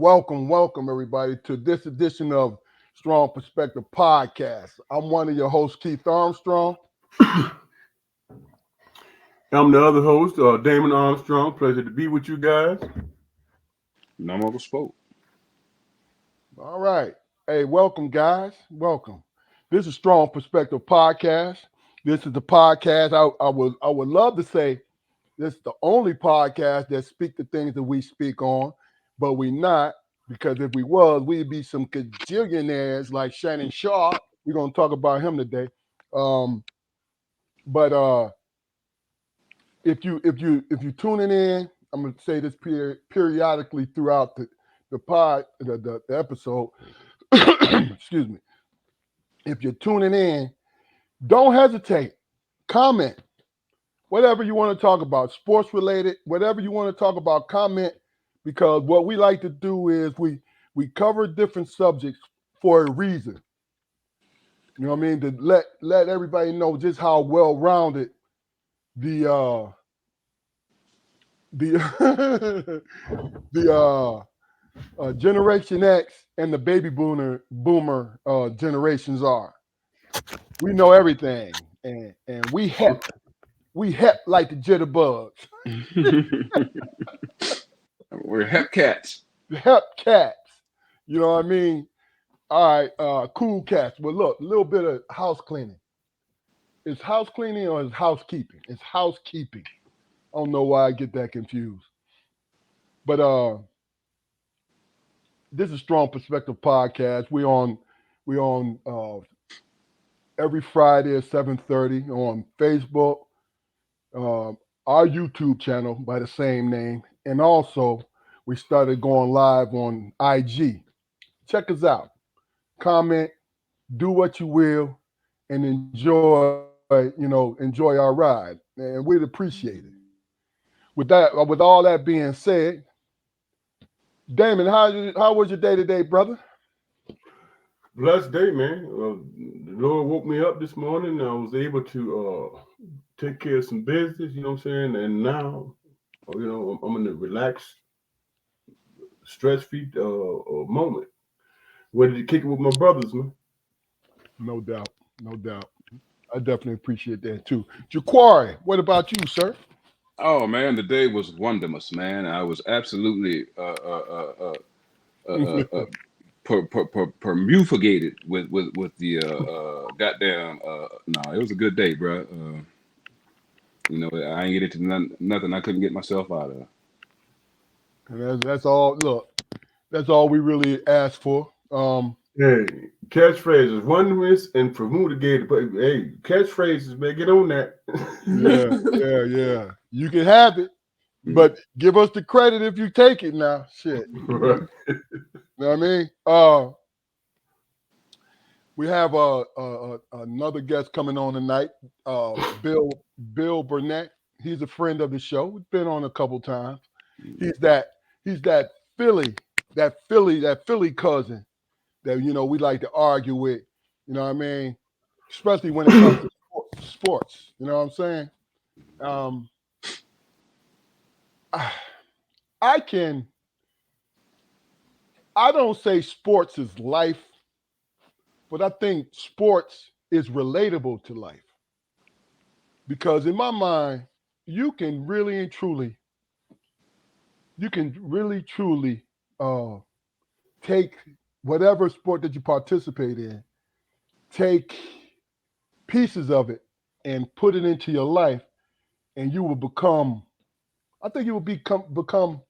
welcome everybody to this edition of Strong Perspective Podcast. I'm one of your hosts, Keith Armstrong. I'm the other host, Damon Armstrong. Pleasure to be with you guys. No more spoke. All right. Hey, welcome, guys. Welcome. This is Strong Perspective Podcast. This is the podcast I would love to say this is the only podcast that speak the things that we speak on, but we not, because if we was, we'd be some cajillionaires like Shannon Sharpe. We're gonna talk about him today. But if you tuning in, I'm gonna say this periodically throughout the episode. Excuse me. If you're tuning in, don't hesitate. Comment whatever you want to talk about, sports related, whatever you want to talk about. Comment, because what we like to do is we cover different subjects for a reason. You know what I mean? To let everybody know just how well rounded the the the Generation X and the baby boomer generations are. We know everything, and we hep like the jitterbugs. We're hep cats. The hep cats. You know what I mean? All right, cool cats. But look, a little bit of house cleaning. It's house cleaning or it's housekeeping? It's housekeeping. I don't know why I get that confused. But this is Strong Perspective Podcast. We on every Friday at 7:30 on Facebook, our YouTube channel by the same name, and also we started going live on IG. Check us out. Comment, do what you will, and enjoy our ride, and we'd appreciate it. With all that being said, Damon, how was your day today, brother? Blessed day, man. The Lord woke me up this morning. I was able to take care of some business, you know what I'm saying? And now, I'm in a relaxed, stress-free moment. Ready to kick it with my brothers, man. No doubt, no doubt. I definitely appreciate that too. Jaquari, what about you, sir? Oh man, the day was wonderful, man. I was absolutely permufugated with the goddamn. No, it was a good day, bro. I ain't get into nothing I couldn't get myself out of. And that's all. Look, that's all we really ask for. Hey, catchphrases, oneness and permuted. But hey, catchphrases, man, get on that. Yeah. You can have it, but give us the credit if you take it now. Shit. Right. You know what I mean? We have another guest coming on tonight, Bill Burnett. He's a friend of the show. We've been on a couple times. He's that Philly, that Philly cousin that we like to argue with. You know what I mean? Especially when it comes to sports. You know what I'm saying? I don't say sports is life, but I think sports is relatable to life. Because in my mind, you can really and truly take whatever sport that you participate in, take pieces of it and put it into your life, and you will become. I think you will become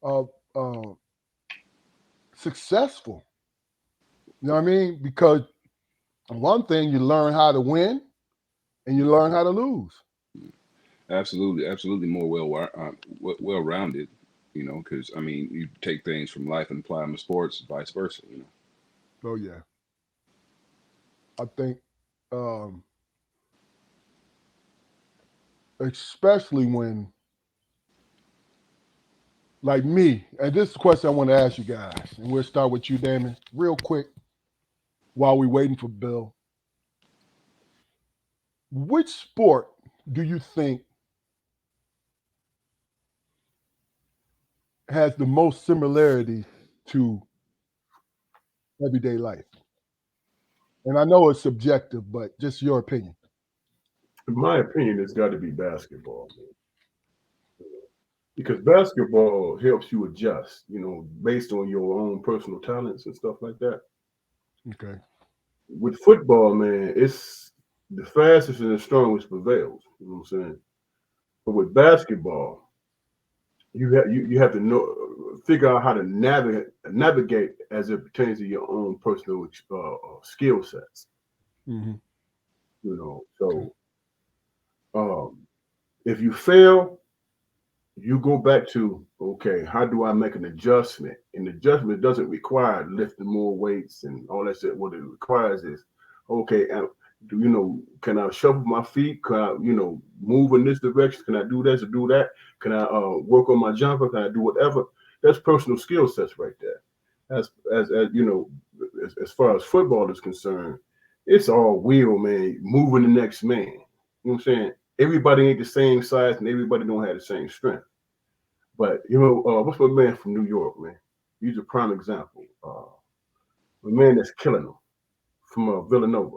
uh, uh, successful. You know what I mean? Because one thing, you learn how to win, and you learn how to lose. Absolutely more well rounded. Because I mean, you take things from life and apply them to sports, vice versa. Oh yeah, I think, um, especially when, like me, and this is a question I want to ask you guys, and we'll start with you, Damon, real quick, while we're waiting for Bill. Which sport do you think has the most similarities to everyday life? And I know it's subjective, but just your opinion. In my opinion, it's got to be basketball, man. Because basketball helps you adjust, based on your own personal talents and stuff like that. Okay. With football, man, it's the fastest and the strongest prevails. You know what I'm saying? But with basketball, you have to figure out how to navigate as it pertains to your own personal skill sets. Mm-hmm. So if you fail, you go back to, okay, how do I make an adjustment? And the adjustment doesn't require lifting more weights and all that shit. What it requires is, okay, can I shuffle my feet? Can I, move in this direction? Can I do this or do that? Can I work on my jumper? Can I do whatever? That's personal skill sets right there. As far as football is concerned, it's all will, man, moving the next man. You know what I'm saying? Everybody ain't the same size and everybody don't have the same strength. But what's my man from New York, man? He's a prime example. A man that's killing them from Villanova.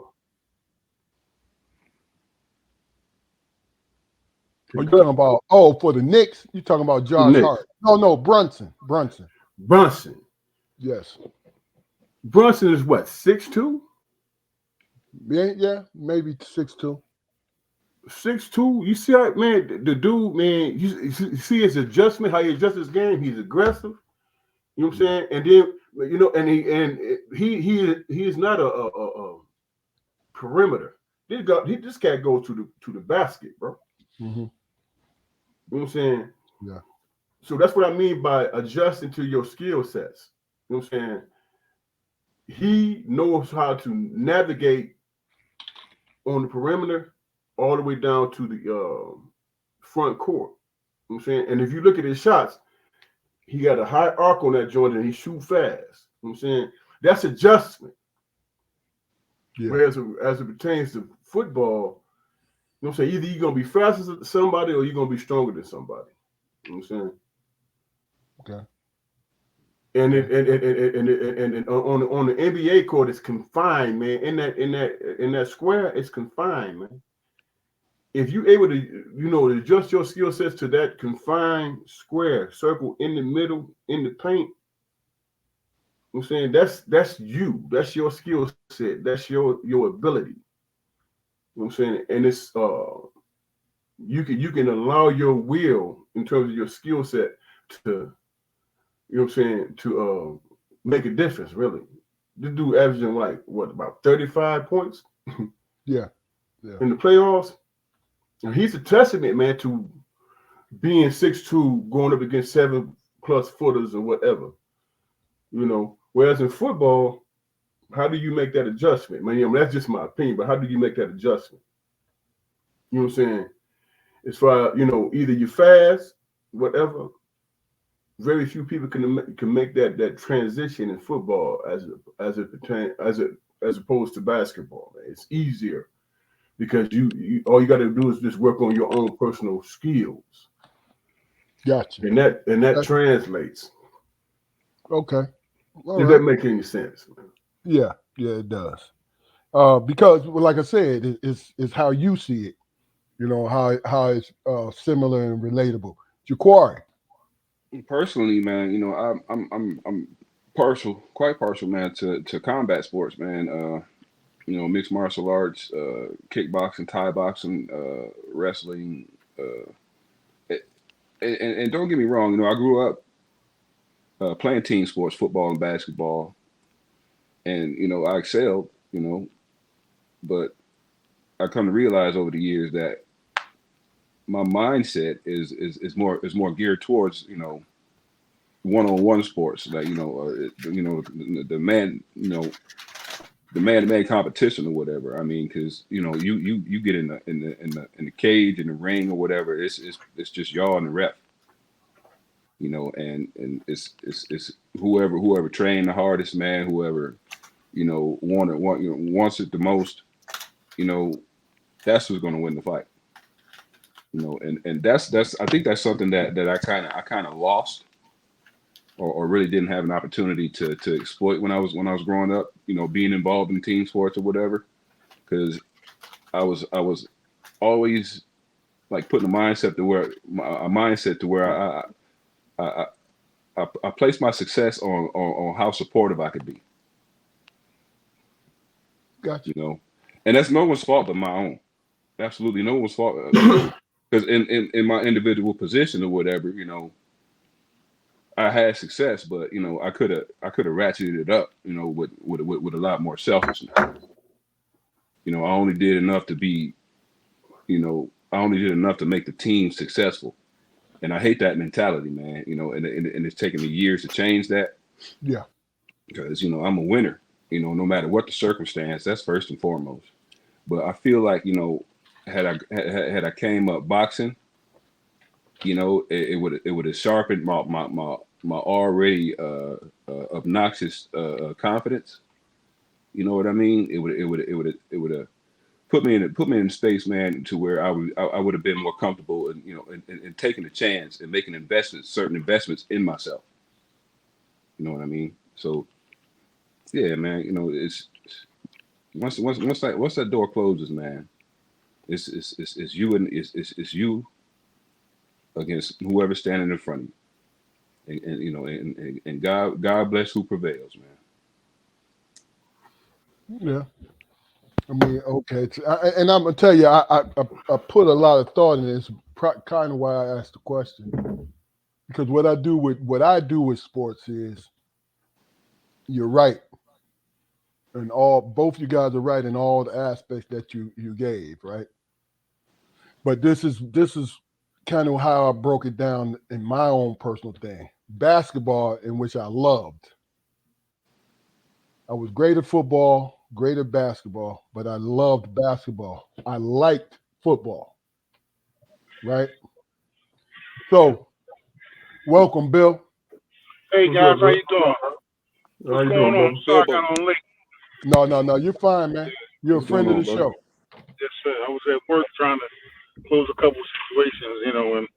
Are you talking about for the Knicks? You talking about Josh Hart? No, Brunson. Brunson. Yes. Brunson is what, 6'2"? Yeah, maybe 6'2". 6'2". You see how, man, the dude, man, you see his adjustment, how he adjusts his game. He's aggressive. You know what I'm saying? And then, and he is not a perimeter. This cat goes to the basket, bro. Mm-hmm. You know what I'm saying? Yeah. So that's what I mean by adjusting to your skill sets. You know what I'm saying? He knows how to navigate on the perimeter all the way down to the front court. You know what I'm saying? And if you look at his shots, he got a high arc on that joint and he shoot fast. You know what I'm saying? That's adjustment. Yeah. Whereas as it pertains to football, you know what I'm saying? Either you're going to be faster than somebody or you're going to be stronger than somebody. You know what I'm saying? Okay. And on the NBA court, it's confined, man. In that square, it's confined, man. If you're able to, adjust your skill sets to that confined square circle in the middle, in the paint, I'm saying that's you. That's your skill set. That's your ability. You know what I'm saying? And it's you can allow your will in terms of your skill set to, you know what I'm saying, to make a difference, really. This dude averaging like what, about 35 points? Yeah. In the playoffs. And he's a testament, man, to being 6'2", going up against 7+ footers or whatever. Whereas in football, how do you make that adjustment? Man, that's just my opinion, but how do you make that adjustment? You know what I'm saying? As far as, either you're fast, whatever. Very few people can make that transition in football as opposed to basketball. Man. It's easier because you all you got to do is just work on your own personal skills. Gotcha. And that translates. Okay. Does that make any sense, man? Yeah, it does. Because, like I said, it's how you see it. How it's similar and relatable. Ja'Quari. Personally, man, I'm quite partial, man, to combat sports, man. Mixed martial arts, kickboxing, Thai boxing, wrestling. And don't get me wrong, I grew up playing team sports, football and basketball, and I excelled, but I come to realize over the years that my mindset is more geared towards one-on-one sports, like the man-to-man competition or whatever. I mean, because you get in the cage, in the ring or whatever. It's just y'all and the ref, and it's whoever trained the hardest, man, whoever wants it the most, that's who's going to win the fight. And that's I think that's something that I kind of lost or really didn't have an opportunity to exploit when I was growing up, being involved in team sports or whatever, because I was always like putting a mindset to where I, I placed my success on how supportive I could be, Gotcha. and that's no one's fault but my own. Absolutely no one's fault, because in my individual position or whatever, I had success, but I could have ratcheted it up, with a lot more selfishness. I only did enough to be, I only did enough to make the team successful, and I hate that mentality, man. And it's taken me years to change that. Yeah. Because I'm a winner. No matter what the circumstance, that's first and foremost. But I feel like had I came up boxing, it would have sharpened my already obnoxious confidence. You know what I mean? It would have put me in space, man, to where I would have been more comfortable and taking a chance and making certain investments in myself. You know what I mean? So yeah, man. It's once that door closes, man, it's you and it's you against whoever's standing in front of you, and God bless who prevails, man. Yeah. I mean, okay. And I'm gonna tell you, I put a lot of thought in this. Kind of why I asked the question, because what I do with sports is, you're right, and both you guys are right in all the aspects that you gave, right? But this is kind of how I broke it down in my own personal thing. Basketball, in which I loved. I was great at football, great at basketball, but I loved basketball. I liked football, right? So, welcome, Bill. Hey What's guys, up, how bro? you doing? How What's you going doing, on? brother? Sorry I Good, got on late. No, you're fine, man. You're a What's going friend of on, the brother? show. Yes, sir. I was at work trying to close a couple of situations, and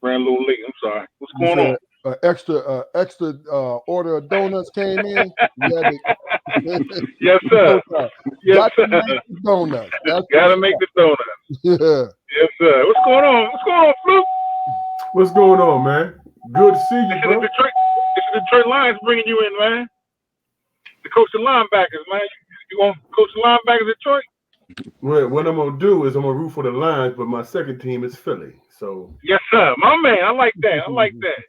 ran a little late. I'm sorry. What's You going on? said extra order of donuts came in. You had to, Yes, sir. no doubt. Yes, Got to sir. make the donuts. That's Gotta what's make up. the donuts. Yeah. Yes, sir. What's going on? What's going on, Fluke? What's going on, man? Good to see you, This is bro. the Detroit Lions bringing you in, man. To coach the linebackers, man. You want to coach the linebackers at Detroit? Well, what I'm gonna do is I'm gonna root for the Lions, but my second team is Philly. So Yes, sir. My man. I like that. I like that.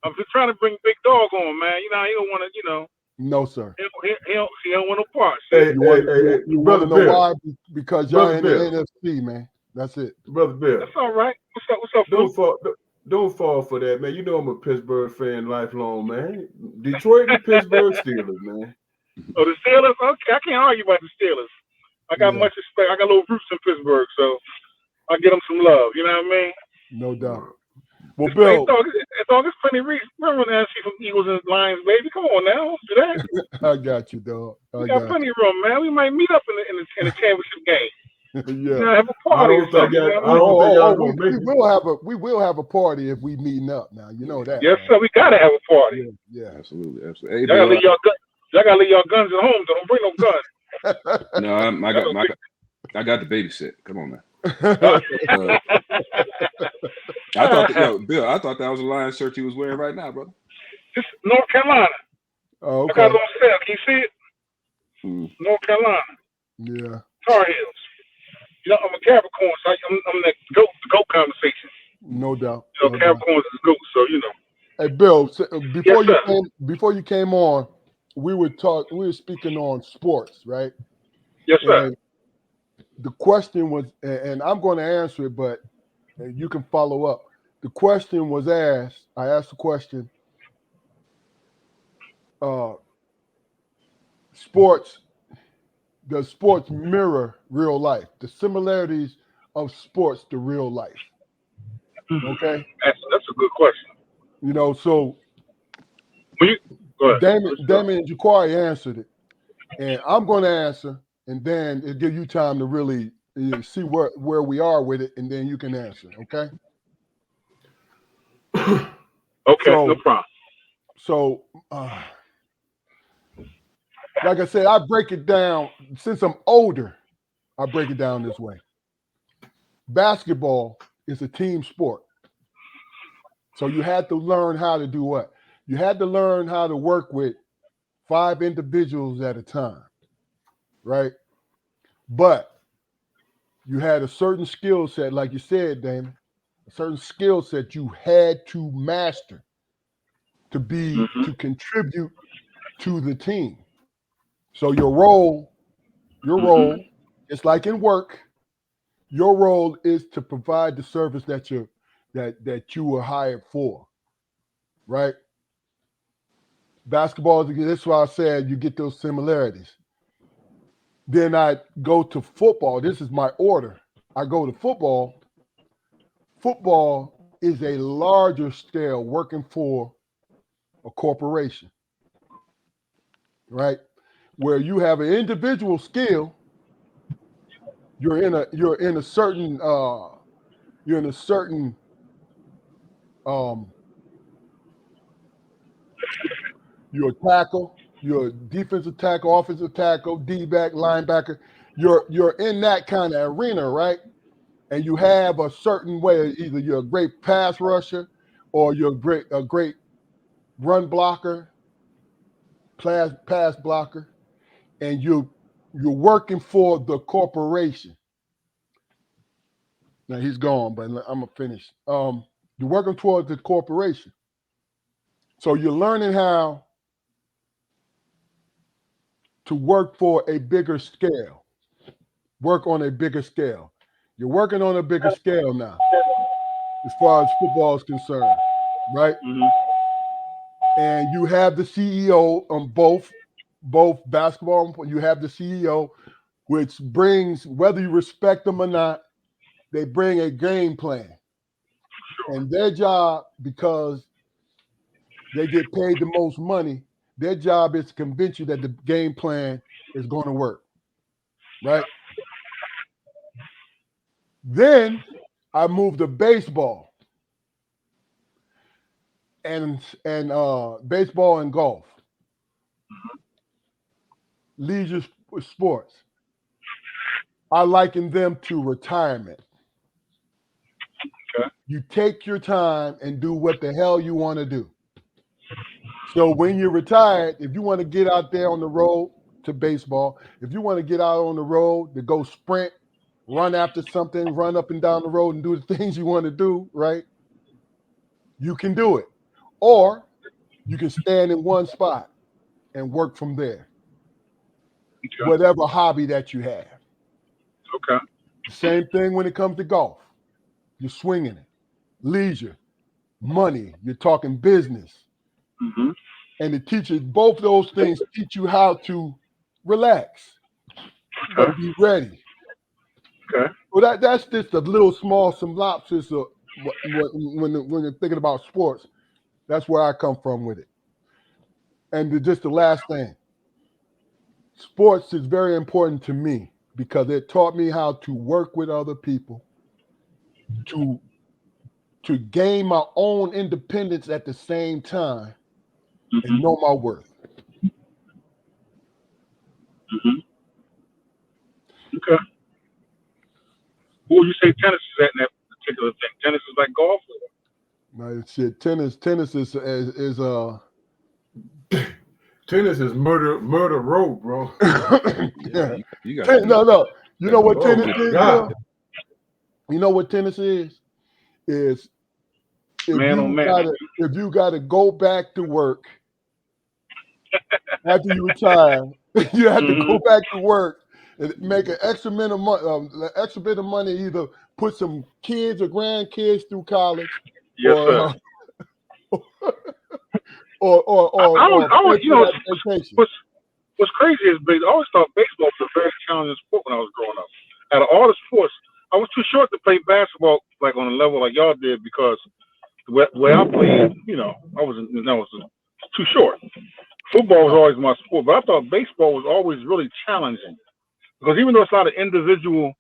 I'm just trying to bring Big Dog on, man. He don't want to, No, sir. he don't want no parts. hey, You hey, want hey, hey, you want brother to know Bill, why? Because y'all in the Bill, NFC, man. That's it. brother Bill. That's all right. What's up, Fluke? Don't fall for that, man. You know I'm a Pittsburgh fan, lifelong, man. Detroit and the Pittsburgh Steelers, man. Oh, the Steelers? Okay, I can't argue about the Steelers. I got Yeah, much respect. I got little roots in Pittsburgh, so I get them some love. You know what I mean? no doubt. Well, It's Bill, plenty of reasons. Remember when I see from Eagles and Lions, baby? Come on now, don't do that. I got you, dog. We got plenty of room, man. We might meet up in the championship game. Yeah. You know, have a I party or don't think something. You know what I I mean? don't think y'all gonna make it. we will have a party if we meeting up. Now you know that. Yes, man. sir. We gotta have a party. Yeah. Absolutely. Hey, Y'all gotta Bill. leave your guns at home. Don't bring no guns. No, I got the babysit. Come on, man. Bill, I thought that was a Lions shirt you was wearing right now, brother. This is North Carolina. Oh, I got okay. it on sale. Can you see it? North Carolina. Yeah. Tar Heels. You know, I'm a Capricorn, so I'm the goat conversation. No doubt. You know, Capricorns is goats, so you know. Hey, Bill. Yes, before you came on, we were speaking on sports, right? Yes, sir. And the question was, and I'm going to answer it, but you can follow up. The question was asked. I asked the question. Does sports mirror real life? The similarities of sports to real life. Okay. That's a good question. So go ahead. Damon and Jaquari answered it, and I'm going to answer, and then it'll give you time to really see where we are with it, and then you can answer. Okay. Okay, no problem. So, like I said, I break it down. Since I'm older, I break it down this way. Basketball is a team sport. So you had to learn how to do what? You had to learn how to work with 5 individuals at a time, right? But you had a certain skill set, like you said, Damon, a certain skill set you had to master to contribute to the team. So your role, it's like in work, your role is to provide the service that you were hired for, right? Basketball, that's why I said you get those similarities. Then I go to football. This is my order. I go to football. Football is a larger scale working for a corporation, right? Where you have an individual skill, you're in a certain um you're a tackle, you're a defensive tackle, offensive tackle, D-back, linebacker. You're in that kind of arena, right? And you have a certain way. Either you're a great pass rusher, or you're a great run blocker, pass blocker, and you're working for the corporation. Now he's gone, but I'm gonna finish. You're working towards the corporation, so you're learning how to work for a bigger scale. Work on a bigger scale. You're working on a bigger scale now, as far as football is concerned, right? And you have the CEO on both basketball. You have the CEO, which brings, whether you respect them or not, they bring a game plan. And their job, because they get paid the most money, their job is to convince you that the game plan is going to work, right? Then I moved to baseball and baseball and golf, leisure sports. I liken them to retirement. Okay. You take your time and do what the hell you want to do. So when you're retired, if you want to get out there on the road to baseball, if you want to get out on the road to go sprint, run after something, run up and down the road and do the things you want to do, right? You can do it. Or you can stand in one spot and work from there, Okay. whatever hobby that you have. Okay. The same thing when it comes to golf. You're swinging it. Leisure, money, you're talking business. Mm-hmm. And it teaches, both those things teach you how to relax, Okay. but be ready. Okay. Well, that's just a little small synopsis of when you're thinking about sports. That's where I come from with it. And just the last thing, sports is very important to me because it taught me how to work with other people, to gain my own independence at the same time, and Mm-hmm. know my worth. Mm-hmm. Okay. What would you say tennis is at in that particular thing? Tennis is like golf? Now, shit, tennis is Tennis is murder road, bro. Yeah, you got to no. You know what Oh tennis my is, God. Bill? You know what tennis is? Is if Man on you man. gotta go back to work after you retire, you have to Mm-hmm. go back to work and make an extra bit of money, either put some kids or grandkids through college, Yes, sir. or or I pay was, you for know, that vacation. what's crazy is I always thought baseball was a very challenging sport when I was growing up. Out of all the sports, I was too short to play basketball like on a level like y'all did because where I played, I was too short. Football was always my sport, but I thought baseball was always really challenging because even though it's a lot of individual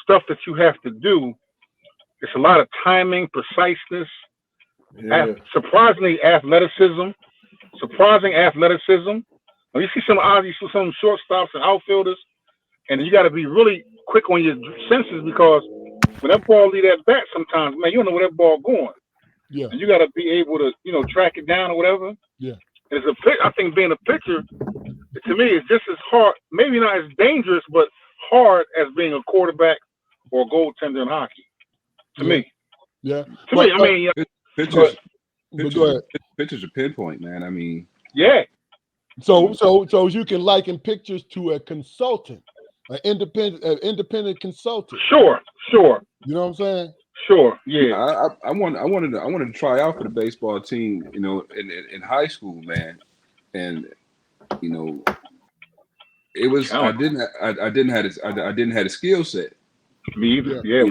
stuff that you have to do, it's a lot of timing, preciseness, Surprising athleticism. When you see some shortstops and outfielders, and you got to be really quick on your senses because when that ball leave that bat, sometimes man, you don't know where that ball going. Yeah. And you got to be able to track it down or whatever. Yeah. And I think being a pitcher, to me, is just as hard, maybe not as dangerous, but hard as being a quarterback or a goaltender in hockey. To me. Yeah. To me, I mean, pitchers are pinpoint, man. I mean, yeah. So you can liken pitchers to a consultant, an independent consultant. Sure. You know what I'm saying? Sure. Yeah. I wanted to try out for the baseball team, in high school, man, and it was I didn't have a skill set. Me either. Yeah.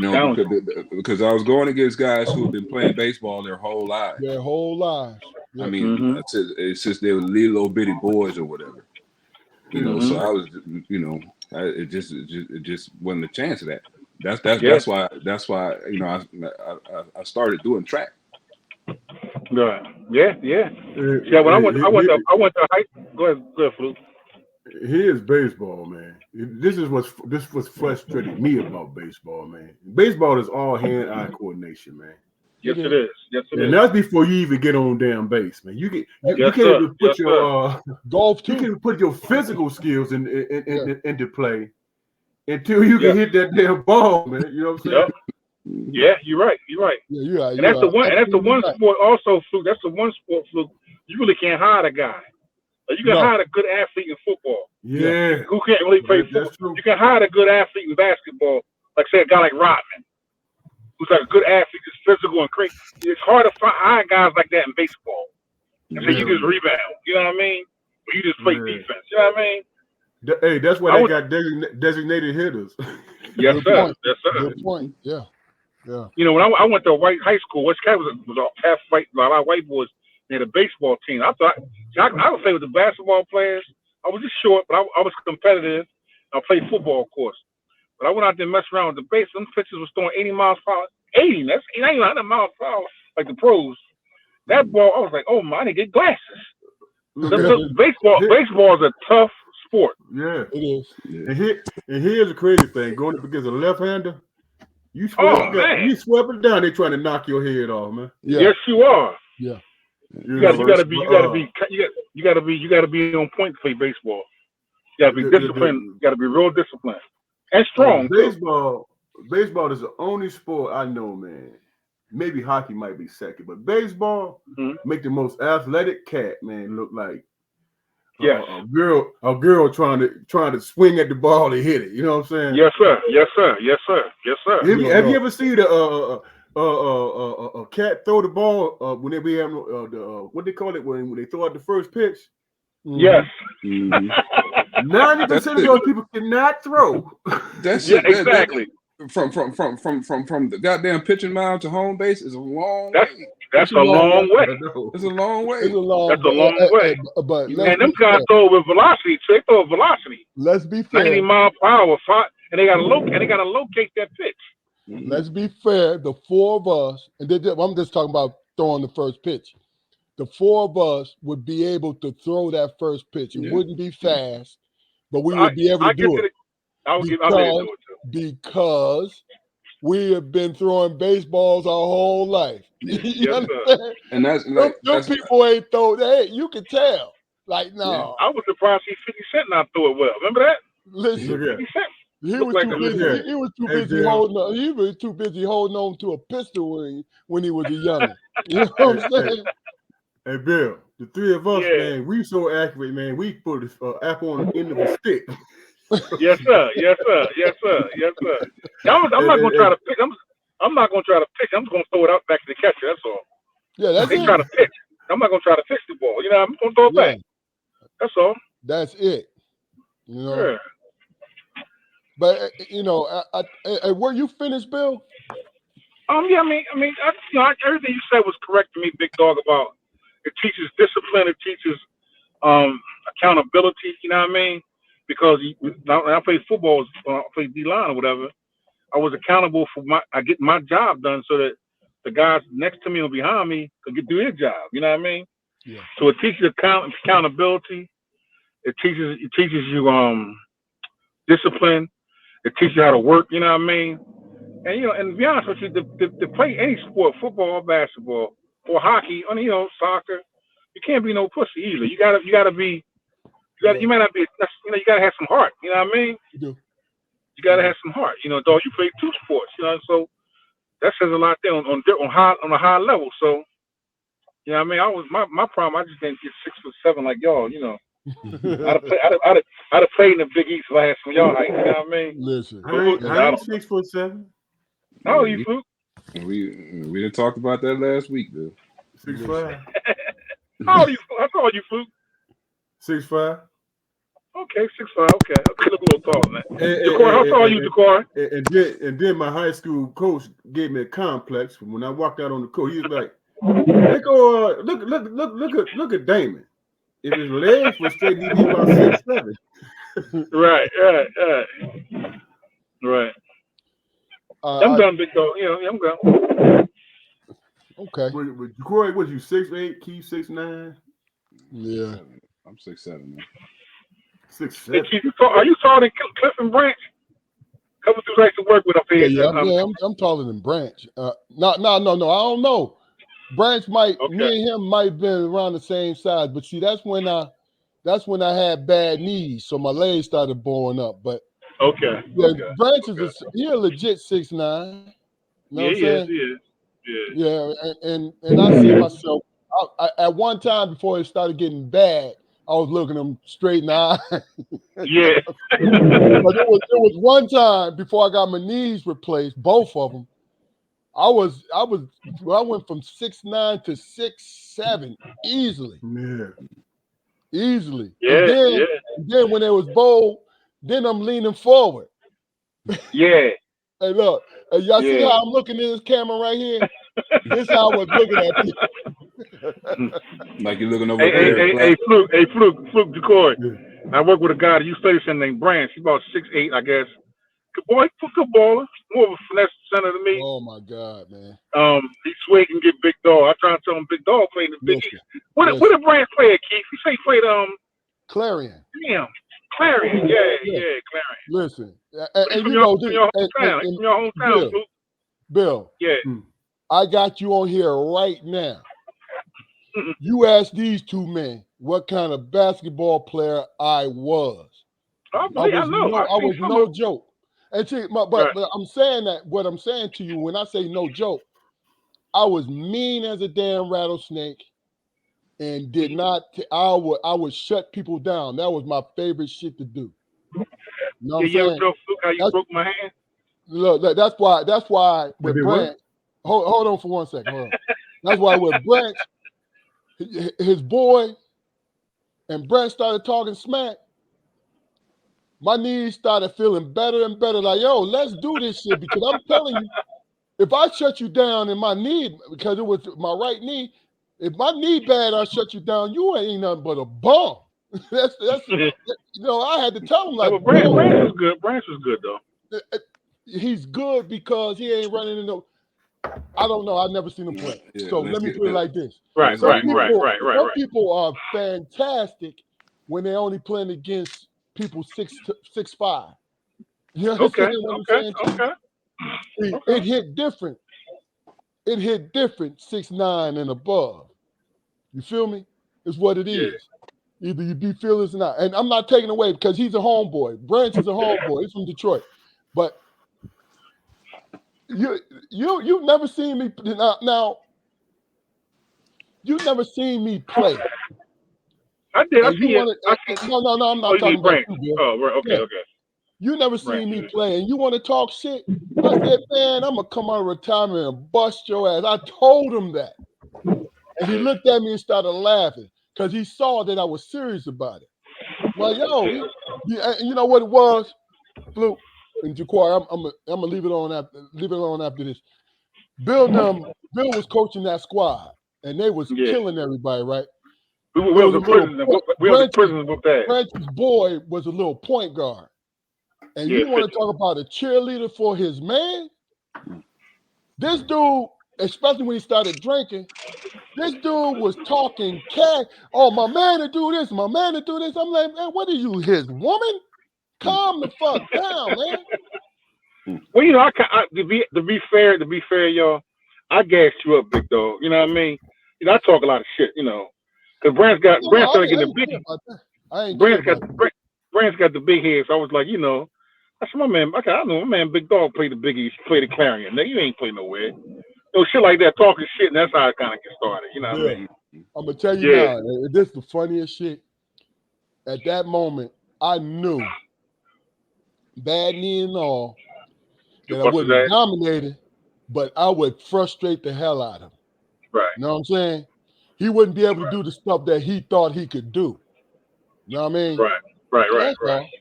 Because I was going against guys who have been playing baseball their whole lives. Yeah. I mean, since they were little bitty boys or whatever. So I was, it just wasn't a chance of that. That's why I started doing track. Right. Yeah. Yeah. When I went to high. Go ahead, Fluke. Here's baseball, man. This was frustrating me about baseball, man. Baseball is all hand-eye coordination, man. Yes, it is. And that's before you even get on damn base, man. You can't even put your golf too. You can't put your physical skills into play until you can hit that damn ball, man. You know what I'm saying? Yeah, you're right. Yeah, you're right. And that's the one sport also, Fluke. That's the one sport, Fluke. You really can't hide a guy. You can hide a good athlete in football. Yeah. Who can't really play football? You can hide a good athlete in basketball. Like say a guy like Rodman, who's like a good athlete, just physical and crazy. It's hard to find guys like that in baseball. And so you just rebound. You know what I mean? Or you just play defense. You know what I mean? Hey, that's why they got designated hitters. Yes, sir. Good point. Yeah. When I went to a white high school, which was a half white, a lot of white boys. They had a baseball team. I thought I would play with the basketball players. I was just short, but I was competitive. I played football, of course. But I went out there and messed around with the base. Them pitchers was throwing 80 miles per hour. 80. That's 100 miles per hour, like the pros. That ball, I was like, oh my, I need to get glasses. Baseball is a tough sport. Yeah, it is. Yeah. And here's the crazy thing: going up against a left-hander, you sweep it down. They trying to knock your head off, man. Yeah. Yes, you are. Yeah. You gotta be on point to play baseball. You gotta be disciplined. You gotta be real disciplined and strong. Baseball is the only sport I know, man. Maybe hockey might be second, but baseball make the most athletic cat, man, look like a girl trying to swing at the ball and hit it. You know what I'm saying? Yes, sir. Have you ever seen a cat throw the ball when they be having what they call it when they throw out the first pitch? Yes. 90% of those people cannot throw. That's exactly. From the goddamn pitching mound to home base is a long way. That's a long way. It's a long way. That's a long way. But and them guys throw with velocity. So they throw with velocity. Let's be fair. 90 miles per hour, and they gotta locate that pitch. Let's be fair. The four of us, and I'm just talking about throwing the first pitch. The four of us would be able to throw that first pitch. It wouldn't be fast, but we would be able to do it. I'll be able to do it too. Because we have been throwing baseballs our whole life. You understand? And that's people ain't throw that. You can tell. Like, no. Yeah. I was surprised 50 Cent not threw it well. Remember that? Listen, 50 Cent. He was too busy holding on to a pistol when he was a youngin'. You know what I'm saying? Hey, Bill, the three of us, man, we so accurate, man. We put an apple on the end of a stick. Yes, sir. I'm not gonna try to pitch. I'm not gonna try to pitch. I'm just gonna throw it out back to the catcher. That's all. Yeah, that's it. Try to pitch. I'm not gonna try to pitch the ball. You know, I'm gonna throw it back. That's all. That's it. You know. Yeah. But were you finished, Bill? Yeah. I mean, everything you said was correct to me, Big Dog. About it teaches discipline. It teaches accountability. You know what I mean? Because when I played football, I played D-line or whatever, I was accountable for I get my job done so that the guys next to me or behind me could do their job. You know what I mean? Yeah. So it teaches accountability. It teaches you discipline. It teaches you how to work. You know what I mean? And and to be honest with you, to play any sport, football or basketball or hockey, or soccer, you can't be no pussy either. You gotta be. You might not be. You gotta have some heart. You know what I mean? You do. You gotta have some heart. Dog. You play 2 sports. So that says a lot there on a high level. So. You know what I mean? I was my problem. I just didn't get 6'7" like y'all. I'd have played in the Big East if I had some of y'all height. You know what I mean? Listen, I ain't 6'7". How old are you, Fluke? We done talked about that last week, though. 6'5". How old are you? How tall are you, Fluke? 6'5". Okay, 6'5". Okay, you look a little taller than that. Ja'Cory, how tall are you, Ja'Cory? And then my high school coach gave me a complex when I walked out on the court. He was like, look at Damon. If his legs were straight, he'd be about 6'7". Right. I'm done, big dog. I'm done. Okay. Corey, was you 6'8", Keith 6'9"? Yeah. I'm 6'7", man. 6'7". Hey, Keith, are you taller than Cliff and Branch? Couple dudes I used to work with up here. I'm taller than Branch. No. I don't know. Branch me and him might have been around the same size, but see, that's when I had bad knees, so my legs started blowing up. But Branch is he a legit 6'9". You know what I'm saying? He is. Yeah, and I see myself at one time before it started getting bad. I was looking him straight in the eye. Yeah. But there was one time before I got my knees replaced, both of them. I went from 6'9" to 6'7" easily. Yeah. Easily. Yeah. And then when it was bold, then I'm leaning forward. Yeah. Hey, look, y'all see how I'm looking in this camera right here? This is how I was looking at you. Like you're looking over there. Hey, Fluke, Ja'Cory. Yeah. I work with a guy that you study named Branch. He's about 6'8", I guess. Good boy, good baller. More of a finesse center than me. Oh my God, man. He sway can get big dog. I try to tell him big dog playing the Big East. What did Branch play at, Keith? He say he played Clarion. Damn. Clarion. Yeah, Clarion. Listen. From your hometown, Fluke. Bill. Yeah. I got you on here right now. You ask these two men what kind of basketball player I was. I was no joke. And see, but I'm saying that what I'm saying to you when I say no joke, I was mean as a damn rattlesnake, and did not. I would shut people down. That was my favorite shit to do. You know what I'm saying? Fluke, how you broke my hand? Look, that's why with Branch. Hold on for 1 second. Hold on. That's why with Branch, his boy, and Branch started talking smack. My knees started feeling better and better. Like, yo, let's do this shit. Because I'm telling you, if I shut you down in my knee, because it was my right knee, if my knee bad, I shut you down, you ain't nothing but a bum. that's I had to tell him, like, Branch was good. Branch was good, though. He's good because he ain't running into I don't know. I've never seen him play. So let me put it like this. Right. Some people are fantastic when they're only playing against people 6'5". You understand what I'm saying? Okay. It hit different. It hit different 6'9" and above. You feel me? It's what it is. Either you be fearless or not. And I'm not taking away because he's a homeboy. Branch is a homeboy. He's from Detroit. But you've never seen me now. You've never seen me play. I did. No, I'm not talking about you, Bill. Oh, right. Okay. You never seen me play, and you want to talk shit? I said, man, I'm gonna come out of retirement and bust your ass. I told him that, and he looked at me and started laughing because he saw that I was serious about it. Well, you know what it was, Fluke and Ja'Cory. I'm gonna leave it on after this. Bill was coaching that squad, and they was killing everybody, right? We were the prisoners with that. Branch's boy was a little point guard. And you want to talk about a cheerleader for his man? This dude especially when he started drinking, this dude was talking cash. Oh, my man to do this, my man to do this. I'm like, man, what are you, his woman? Calm the fuck down, man. Well, you know, to be fair, y'all, I gassed you up, big dog. You know what I mean? You know, I talk a lot of shit, you know, because Brand's started getting the big. I ain't care about that. Brand's got the big head, so I was like, you know, I said, my man, okay, I know my man, Big Dog played the biggie, played the clarion. Now you ain't play nowhere. Shit like that, talking shit, and that's how it kind of gets started. You know what I mean? I'm gonna tell you now, this is the funniest shit. At that moment, I knew, bad knee and all, that I wouldn't dominate it, but I would frustrate the hell out of him. Right. You know what I'm saying? He wouldn't be able to do the stuff that he thought he could do. You know what I mean? Right.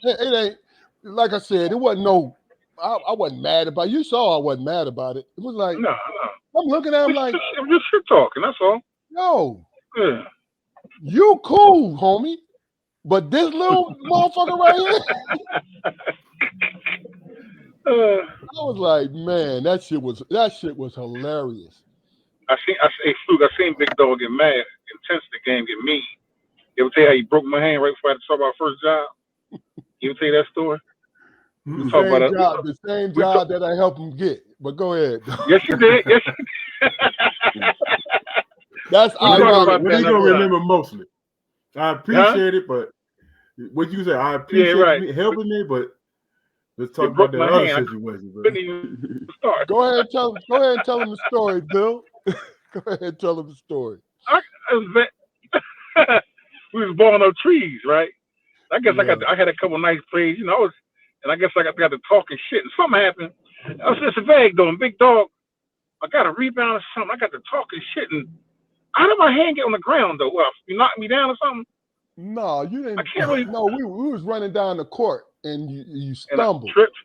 It ain't, like I said, it wasn't no, I wasn't mad about it. You saw I wasn't mad about it. It was like, no. I'm looking at him like, I'm just shit talking, that's all. Yo, yeah. You cool, homie. But this little motherfucker right here, I was like, man, that shit was hilarious. I seen Big Dog get mad, intense the game, get mean. You ever tell you how he broke my hand right before I had to start my first job? You ever tell you that story? The same job that I helped him get. But go ahead. Yes, you did. Yes, you did. That's ironic. What are you gonna remember mostly? I appreciate it, but what you say, I appreciate you helping me, but let's talk about that other situation. Go ahead and tell him the story, Bill. Go ahead and tell him the story. We was balling up trees, right? I guess I had a couple nice plays, you know, and I guess I got to talking shit, and something happened. I was just vague though, and Big Dog, I got a rebound or something. I got to talking shit, and how did my hand get on the ground though? Well, you knocked me down or something? No, you didn't. I can't really. No, we was running down the court, and you stumbled. And I tripped.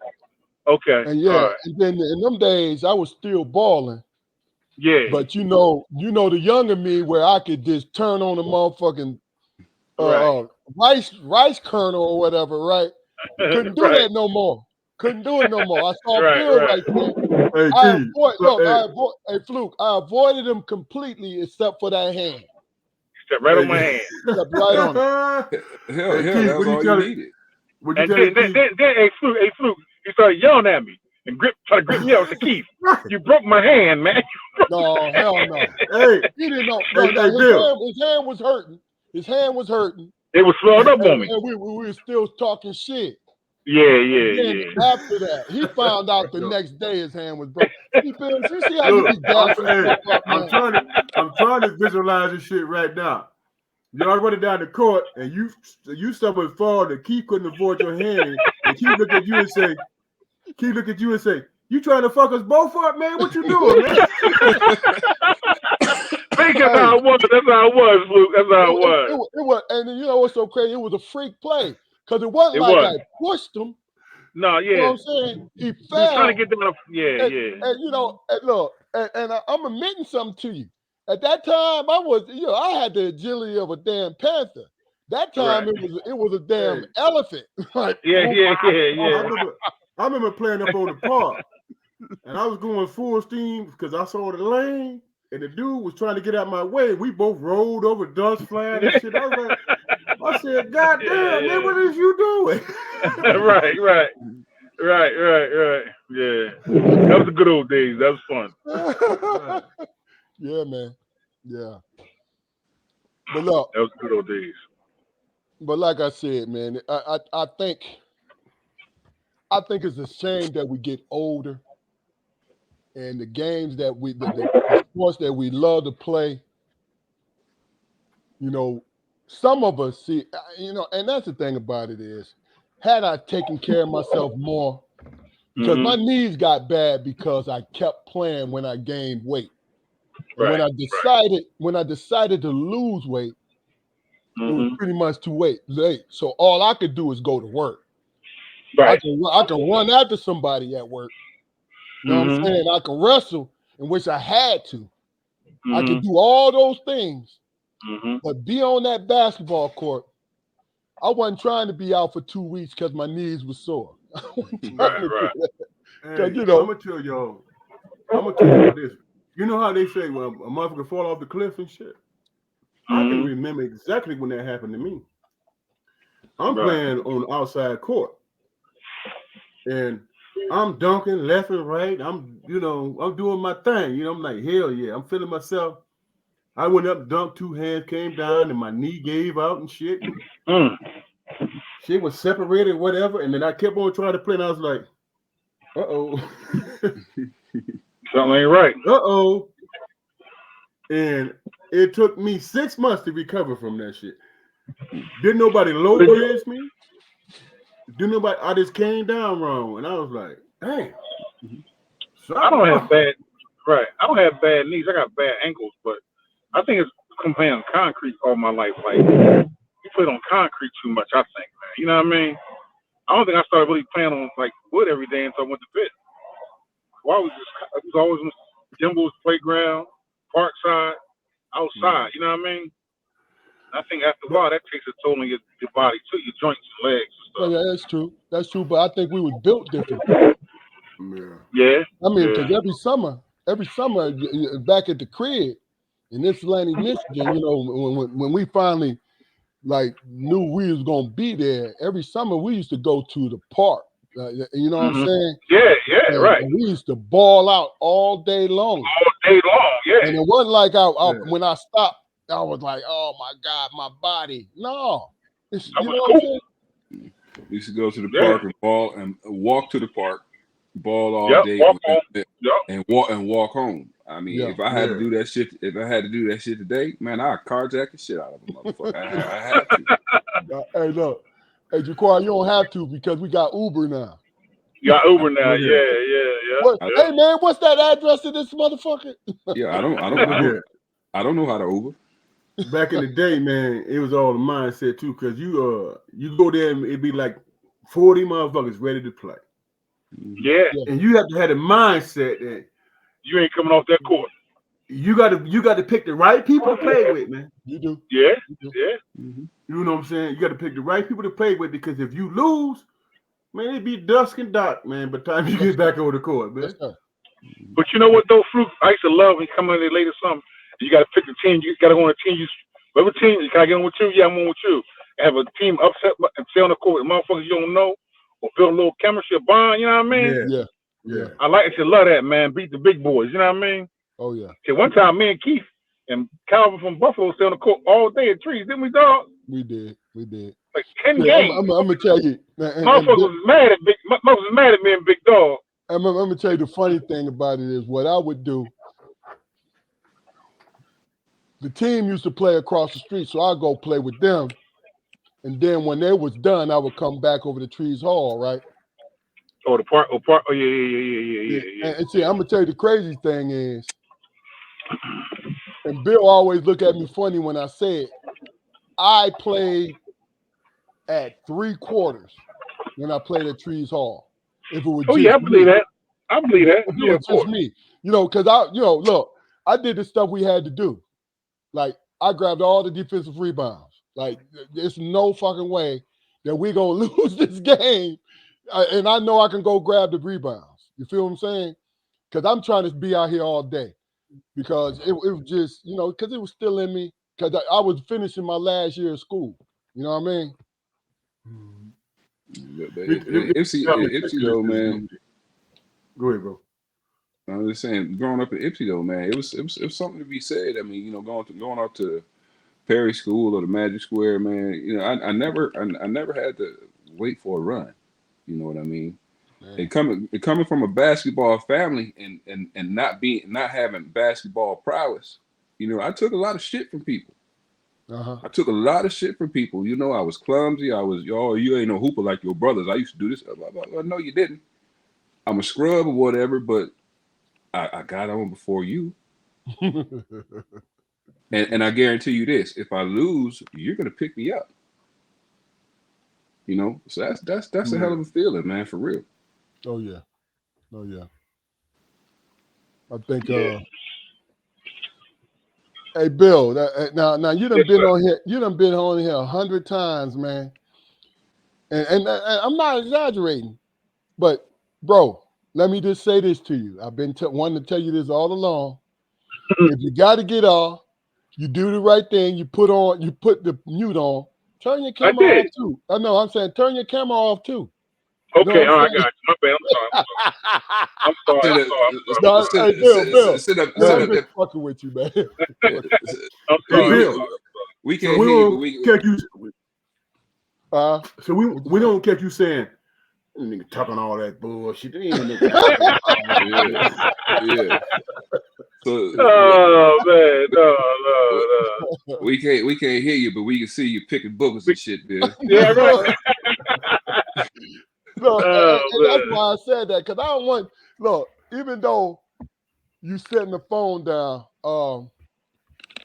Okay. And and then in them days I was still balling. Yeah. But you know the younger me where I could just turn on the motherfucking rice kernel or whatever, right? Couldn't do that no more. Couldn't do it no more. I saw Bill right there. Hey, Fluke, I avoided him completely except for that hand. Stepped right on my hand. Stepped right on it. Hell, that was all you needed. And then hey Fluke, he started yelling at me and trying to grip me out. I said, Keith, you broke my hand, man. No, hell no. Hey, he didn't know. His hand was hurting. His hand was hurting. It was swelled up on me. And we were still talking shit. Yeah. After that, he found out the next day his hand was broken. You see how you be gassing up, I'm trying to visualize this shit right now. Y'all running down the court and you stumbled and fall and Keith couldn't avoid your hand and Keith look at you and say, you trying to fuck us both up, man? What you doing, man? That's how it was. That's how it was, Luke. That's how it was. It was, and you know what's so crazy? It was a freak play because it wasn't I pushed him. No, yeah. You know what I'm saying? He fell. He trying to get them up. Yeah. And you know, look, and I'm admitting something to you. At that time, I had the agility of a damn panther. That time it was a damn elephant. Like, yeah. I remember playing up on the park, and I was going full steam because I saw the lane, and the dude was trying to get out my way. We both rolled over, dust flying and shit. I said, God damn, man, what is you doing? Right. Yeah. That was the good old days. That was fun. Yeah, man. Yeah. But look. That was the good old days. But like I said, man, I think it's a shame that we get older and the games that the sports that we love to play, you know, some of us see, you know, and that's the thing about it is, had I taken care of myself more, because my knees got bad because I kept playing when I gained weight. And when I decided to lose weight, it was pretty much too late. So all I could do is go to work. Right. I can run after somebody at work. You know what I'm saying? I can wrestle, in which I had to. I can do all those things. But be on that basketball court, I wasn't trying to be out for 2 weeks because my knees were sore. Right. Hey, you know, I'm gonna tell y'all this. You know how they say, well, a motherfucker fall off the cliff and shit? I can remember exactly when that happened to me. I'm playing on the outside court. And I'm dunking left and right. I'm doing my thing. I'm like, hell yeah. I'm feeling myself. I went up, dunked, 2 hands came down, and my knee gave out and shit. And shit was separated, whatever. And then I kept on trying to play, and I was like, uh-oh. Something ain't right. Uh-oh. And it took me 6 months to recover from that shit. Didn't nobody low bridge me. I just came down wrong. And I was like, dang. I don't have bad knees. I got bad ankles, but I think it's playing on concrete all my life. Like, you play on concrete too much, I think, man. You know what I mean? I don't think I started really playing on like wood every day until I went to bed. Well, it was always in Jimbo's playground, parkside, outside. You know what I mean? I think after a while that takes a toll on your body too, your joints and legs and stuff. Yeah, that's true. That's true. But I think we were built different. Yeah. I mean, because every summer back at the crib in Ypsilanti, Michigan, when we finally like knew we was gonna be there, every summer we used to go to the park. You know what I'm saying? Yeah, right. And we used to ball out all day long. Yeah. And it wasn't like when I stopped, I was like, oh my God, my body. No. It's, you know what I'm saying? We used to go to the park and ball and walk to the park, ball all day, and walk home. I mean, if I had to do that shit, today, man, I'd carjack the shit out of a motherfucker. I had to. Hey, look. Hey, Jaquan, you don't have to because we got Uber now. You got Uber now, yeah. Hey, man, what's that address to this motherfucker? Yeah, I don't know how to Uber. Back in the day, man, it was all the mindset too, because you go there and it'd be like 40 motherfuckers ready to play. Yeah. And you have to have the mindset that you ain't coming off that court. You got to pick the right people to play with, man. You do. Yeah. You know what I'm saying? You got to pick the right people to play with, because if you lose, man, it'd be dusk and dark, man, by the time you get back over the court, man. But you know what though, Fruit? I used to love when you come in there late or something. You got to pick the team. You got to go on a team. Whatever team, can I get on with you? Yeah, I'm on with you. Have a team upset and stay on the court with motherfuckers you don't know, or build a little chemistry, a bond. You know what I mean? Yeah. I should love that, man. Beat the big boys. You know what I mean? Oh yeah. See, one time, me and Keith and Calvin from Buffalo stay on the court all day at trees, didn't we, dog? We did. Like 10 games. I'm gonna tell you, motherfuckers was mad at me and Big Dog. I'm gonna tell you the funny thing about it is what I would do. The team used to play across the street, so I'd go play with them. And then when they was done, I would come back over to Trees Hall, right? Oh, the park. Oh, yeah. And see, I'm gonna tell you the crazy thing is, and Bill always look at me funny when I say it, I played at 3/4 when I played at Trees Hall. If it was I believe that. I believe that. If it was just me. Because look, I did the stuff we had to do. Like, I grabbed all the defensive rebounds. Like, there's no fucking way that we're going to lose this game. And I know I can go grab the rebounds. You feel what I'm saying? Because I'm trying to be out here all day. Because it was just, because it was still in me. Because I was finishing my last year of school. You know what I mean? Ipsy though, man. Go ahead, bro. I was just saying, growing up in Ipsy though, man, it was something to be said. I mean, going up to Perry School or the Magic Square, man. I never had to wait for a run. You know what I mean? And coming from a basketball family and not having basketball prowess, I took a lot of shit from people. I took a lot of shit from people. I was clumsy. I was, you ain't no hooper like your brothers. I used to do this. No, you didn't. I'm a scrub or whatever, but I got on before you. and I guarantee you this: if I lose, you're gonna pick me up. So that's a hell of a feeling, man, for real. Oh yeah. I think. Hey Bill, now you done been on here. You done been on here 100 times, man. And I'm not exaggerating, but bro, let me just say this to you. I've been wanting to tell you this all along. If you got to get off, you do the right thing. You put the mute on. Turn your camera off too. I know. I'm saying turn your camera off too. You know Okay, what all I'm right, I got you. My bad. I'm sorry. No, hey, Bill. Sit up Man, I'm there. just fucking with you, man. I'm Hey, sorry. Bill. We So can't we hear you, but don't we catch you. So What'd you we say? don't catch you saying, nigga talking all that bullshit. They ain't no yeah. So Oh man, no. we can't hear you, but we can see you picking boogers and shit, Bill. Yeah, right. Look, Oh and that's man. why I said that, because I don't want, look, even though you setting the phone down,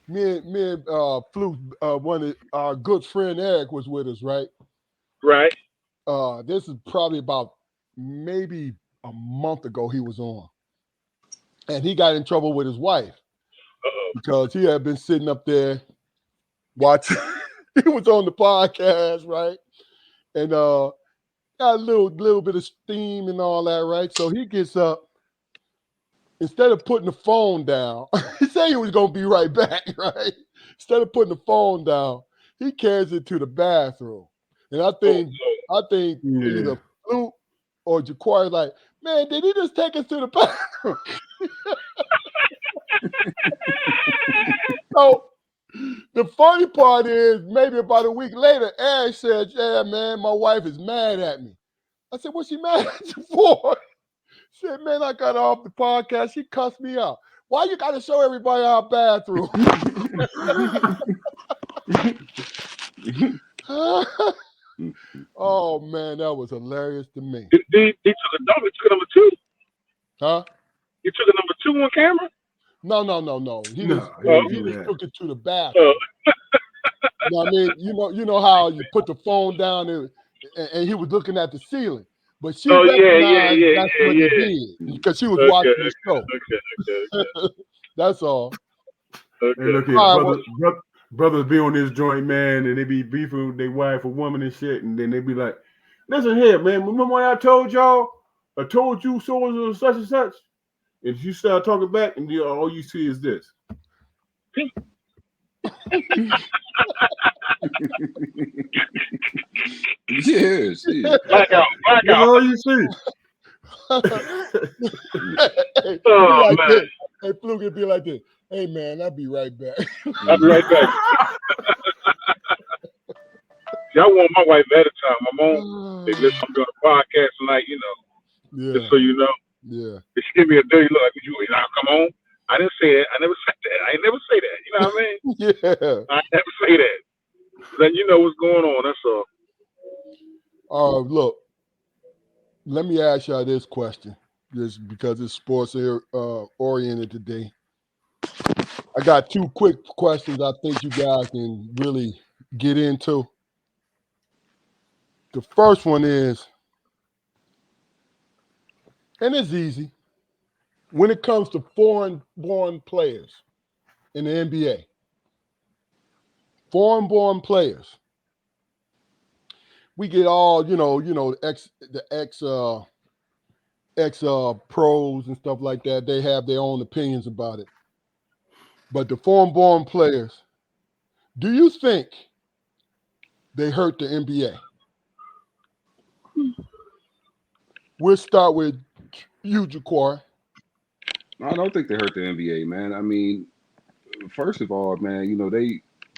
me and Fluke, one of our good friend Eric was with us, right? Right. This is probably about maybe a month ago he was on. And he got in trouble with his wife because he had been sitting up there watching. He was on the podcast, right? And got a little bit of steam and all that, right? So he gets up. Instead of putting the phone down, he said he was gonna be right back, right? Instead of putting the phone down, he carries it to the bathroom. And I think either Fluke or Jaquari like, man, did he just take us to the bathroom? So the funny part is, maybe about a week later, Eric said, yeah, man, my wife is mad at me. I said, what's she mad at you for? She said, man, I got her off the podcast. She cussed me out. Why you got to show everybody our bathroom? Oh, man, that was hilarious to me. He took a number. He took a number 2. Huh? You took a number 2 on camera. No. He just took it to the bathroom. You know what I mean? You know how you put the phone down and he was looking at the ceiling. But she recognized that's what he did because she was watching the show. Okay. That's all. Hey, look here, brothers be on this joint, man, and they be beefing with their wife or woman and shit, and then they be like, listen here, man, remember when I told y'all, I told you so and such and such? And you start talking back, and all you see is this. Yes. Blackout. That's all you see. Oh man. Hey, Fluke, it'd be like this. Hey man, I'll be right back. I'll be right back. See, I warned my wife ahead of time. My mom, hey, listen, I'm doing a podcast tonight, just so you know. Yeah. She gave me a dirty look like, you come on. I didn't say that. I never said that. I never say that. You know what I mean? Yeah. I never say that. Then you know what's going on. That's all. Look, let me ask y'all this question, just because it's sports oriented today. I got 2 quick questions I think you guys can really get into. The first one is, and it's easy, when it comes to foreign-born players in the NBA, foreign-born players, we get all the ex pros and stuff like that. They have their own opinions about it. But the foreign-born players, do you think they hurt the NBA? We'll start with you, Jaquari. I don't think they hurt the NBA, man. I mean, first of all, man,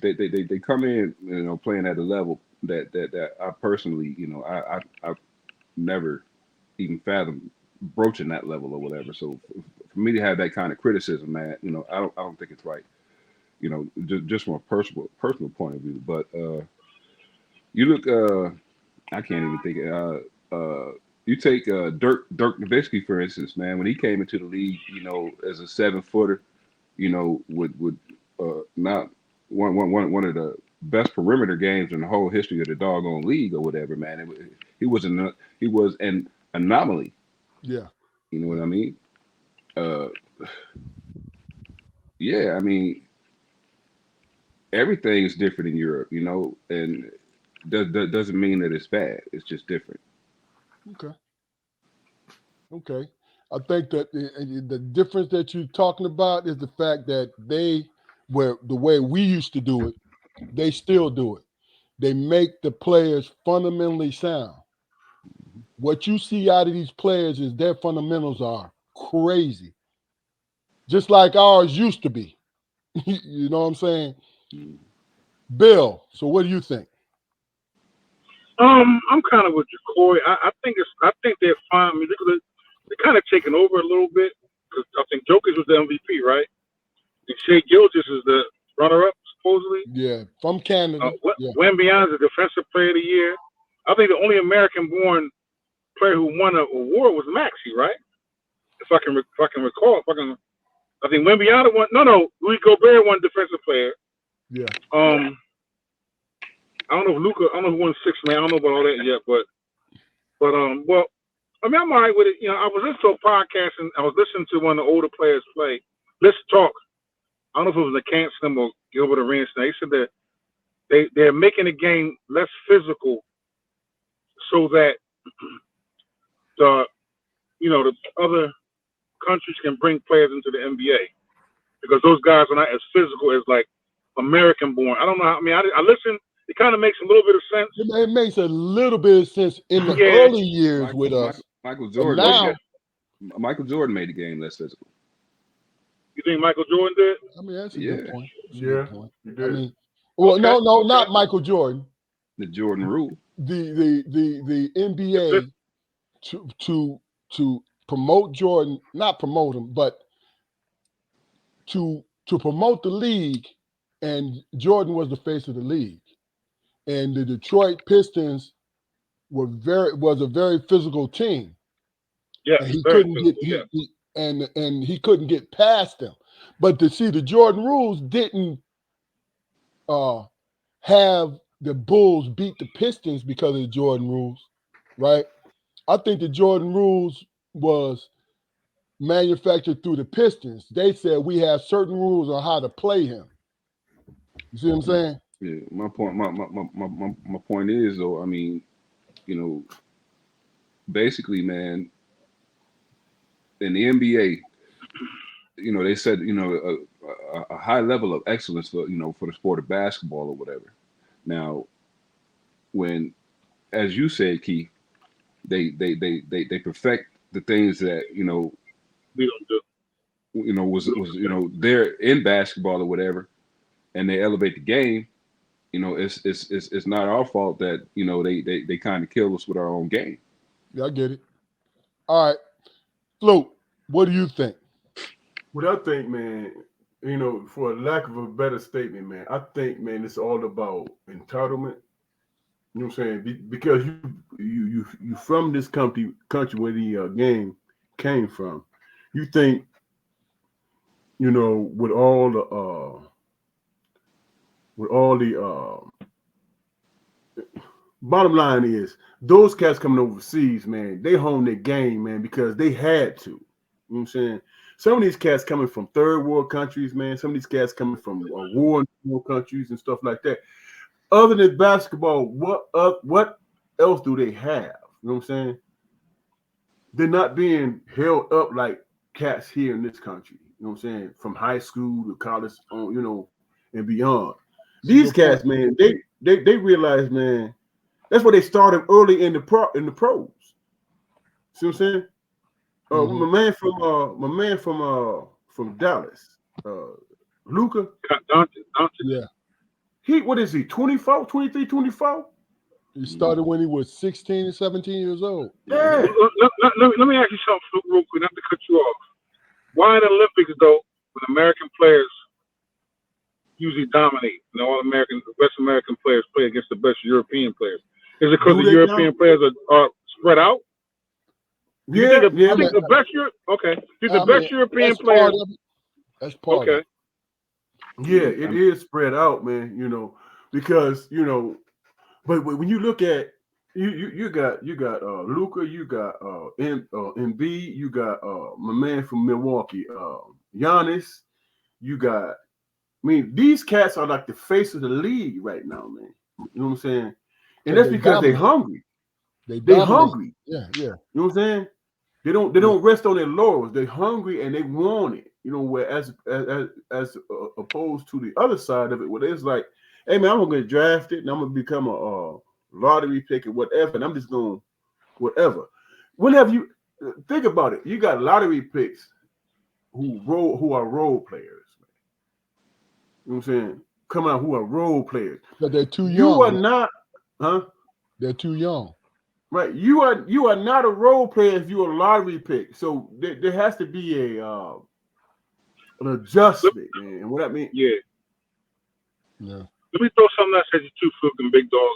they come in, playing at a level that I personally, I've never even fathomed broaching that level or whatever. So for me to have that kind of criticism, man, I don't think it's right. Just from a personal point of view. But you look, I can't even think. You take Dirk Nowitzki, for instance, man. When he came into the league, as a 7-footer, with not one of the best perimeter games in the whole history of the doggone league or whatever, man. He was an anomaly. Yeah. You know what I mean? Yeah, I mean, everything is different in Europe, and doesn't mean that it's bad. It's just different. Okay. I think that the difference that you're talking about is the fact that were the way we used to do it, they still do it. They make the players fundamentally sound. What you see out of these players is their fundamentals are crazy, just like ours used to be. You know what I'm saying? Mm. Bill, so what do you think? I'm kind of with you, Corey. I think they're fine. I mean, they're kind of taking over a little bit because I think Jokic was the MVP, right? And Shea Gilgeous is the runner-up supposedly. Yeah, from Canada. Yeah, Wembanyama's the Defensive Player of the Year. I think the only American-born player who won an award was Maxey, right? If I can recall, I think Wembanyama won. No, Rudy Gobert won Defensive Player. yeah. I don't know if Luka. I don't know who won six man. I don't know about all that yet, but well, I mean, I'm all right with it. You know, I was listening to a podcast and I was listening to one of the older players play. Let's talk. I don't know if it was the Canson or Gilbert Arenas. They said that they're making the game less physical so that the the other countries can bring players into the NBA because those guys are not as physical as like American born. I don't know. I mean, I listen. It kind of makes a little bit of sense. It makes a little bit of sense in the Yeah. early years with us. Michael But Jordan. now, Michael Jordan made the game less physical. You think Michael Jordan did? I mean, that's a Yeah. good point. That's a Yeah, good point. you I did. mean, well, Okay, no, okay. not Michael Jordan. The Jordan rule. The NBA to promote Jordan, not promote him, but to promote the league, and Jordan was the face of the league, and the Detroit Pistons was a very physical team, Yeah, and he very couldn't physical, get and he couldn't get past them. But to see the Jordan rules didn't have the Bulls beat the Pistons because of the Jordan rules, right? I think the Jordan rules was manufactured through the Pistons. They said we have certain rules on how to play him. You see what I'm saying? Yeah. My point is though. I mean, basically, man, in the NBA, they said a high level of excellence for for the sport of basketball or whatever. Now, when, as you said, Keith, they perfect the things that we don't do. was there in basketball or whatever, and they elevate the game. It's not our fault that they kind of kill us with our own game. Yeah, I get it. All right, Flo, what do you think? What I think, man, for a lack of a better statement, man, I think, man, it's all about entitlement. You know what I'm saying? Because you from this country where the game came from. You think, with all the bottom line is those cats coming overseas, man, they hone their game, man, because they had to. You know what I'm saying? Some of these cats coming from third world countries, man. Some of these cats coming from war countries and stuff like that. Other than basketball, what else do they have? You know what I'm saying? They're not being held up like cats here in this country. You know what I'm saying? From high school to college, and beyond. These cats, man, they realize, man, that's why they started early in the pros. See what I'm saying? My man from Dallas, Luka. Yeah. What is he, 24, 23, 24? He started when he was 16 and 17 years old. Yeah. Let me ask you something real quick, not to cut you off. Why in the Olympics, though, when American players usually dominate, and all West American players play against the best European players? Is it because the European players are spread out? Yeah, I think the best European players. That's part of it. Yeah, it is spread out, man. Because but when you look at you got Luka, you got Embiid, you got my man from Milwaukee, Giannis. You got, these cats are like the face of the league right now, man. You know what I'm saying? And that's because they're hungry. They're hungry. Yeah. You know what I'm saying? They don't rest on their laurels. They're hungry and they want it. You know, where as opposed to the other side of it, where it's like, hey man, I'm gonna get drafted and I'm gonna become a lottery pick or whatever, and I'm just going whatever. When have you think about it? You got lottery picks who are role players. You know what I'm saying? Coming out who are role players. But they're too young. You are not, huh? They're too young. Right. You are not a role player if you're a lottery pick. So there has to be an adjustment, man. And what I mean? Yeah. Yeah. Let me throw something else at you too, Fluke and Big Dog.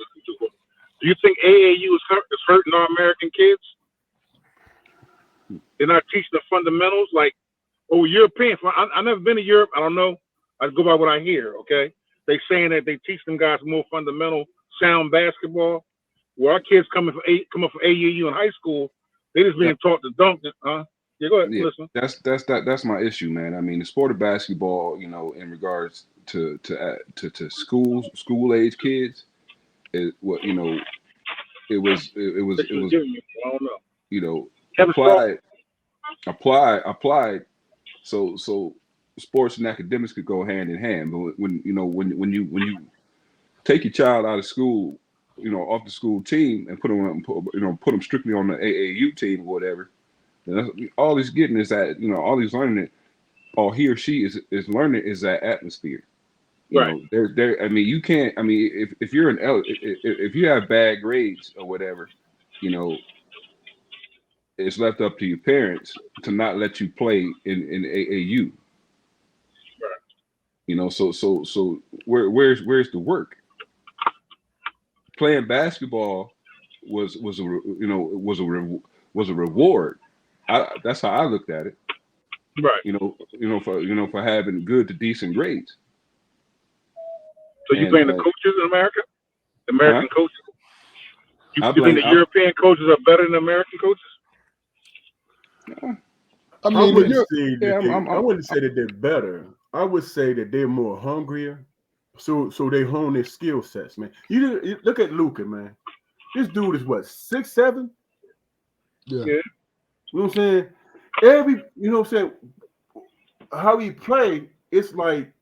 Do you think AAU is hurting our American kids? They're not teaching the fundamentals like, European. I've never been to Europe. I don't know. I go by what I hear, okay? They saying that they teach them guys more fundamental, sound basketball. Where our kids come from AAU in high school, they just being taught to dunk. Yeah, go ahead. Yeah, Listen. That's my issue, man. I mean, the sport of basketball, you know, in regards to school age kids, it what you know, it was I don't know. you know, applied. So sports and academics could go hand in hand. But when you take your child out of school, you know, off the school team and put them strictly on the AAU team or whatever, then all he's getting is that, you know, all he's learning all he or she is learning is that atmosphere. You right. know, I mean, you can't. I mean, if you're if you have bad grades or whatever, you know, it's left up to your parents to not let you play in AAU. Right. You know, so where's the work? Playing basketball was a reward. That's how I looked at it. Right. For having good to decent grades. So you blame the coaches in America? American coaches? You think the European coaches are better than American coaches? I mean, I wouldn't say that they're better. I would say that they're more hungrier. So they hone their skill sets, man. You look at Luka, man. This dude is what, 6'7"? Yeah. You know what I'm saying? You know what I'm saying? How he play, it's like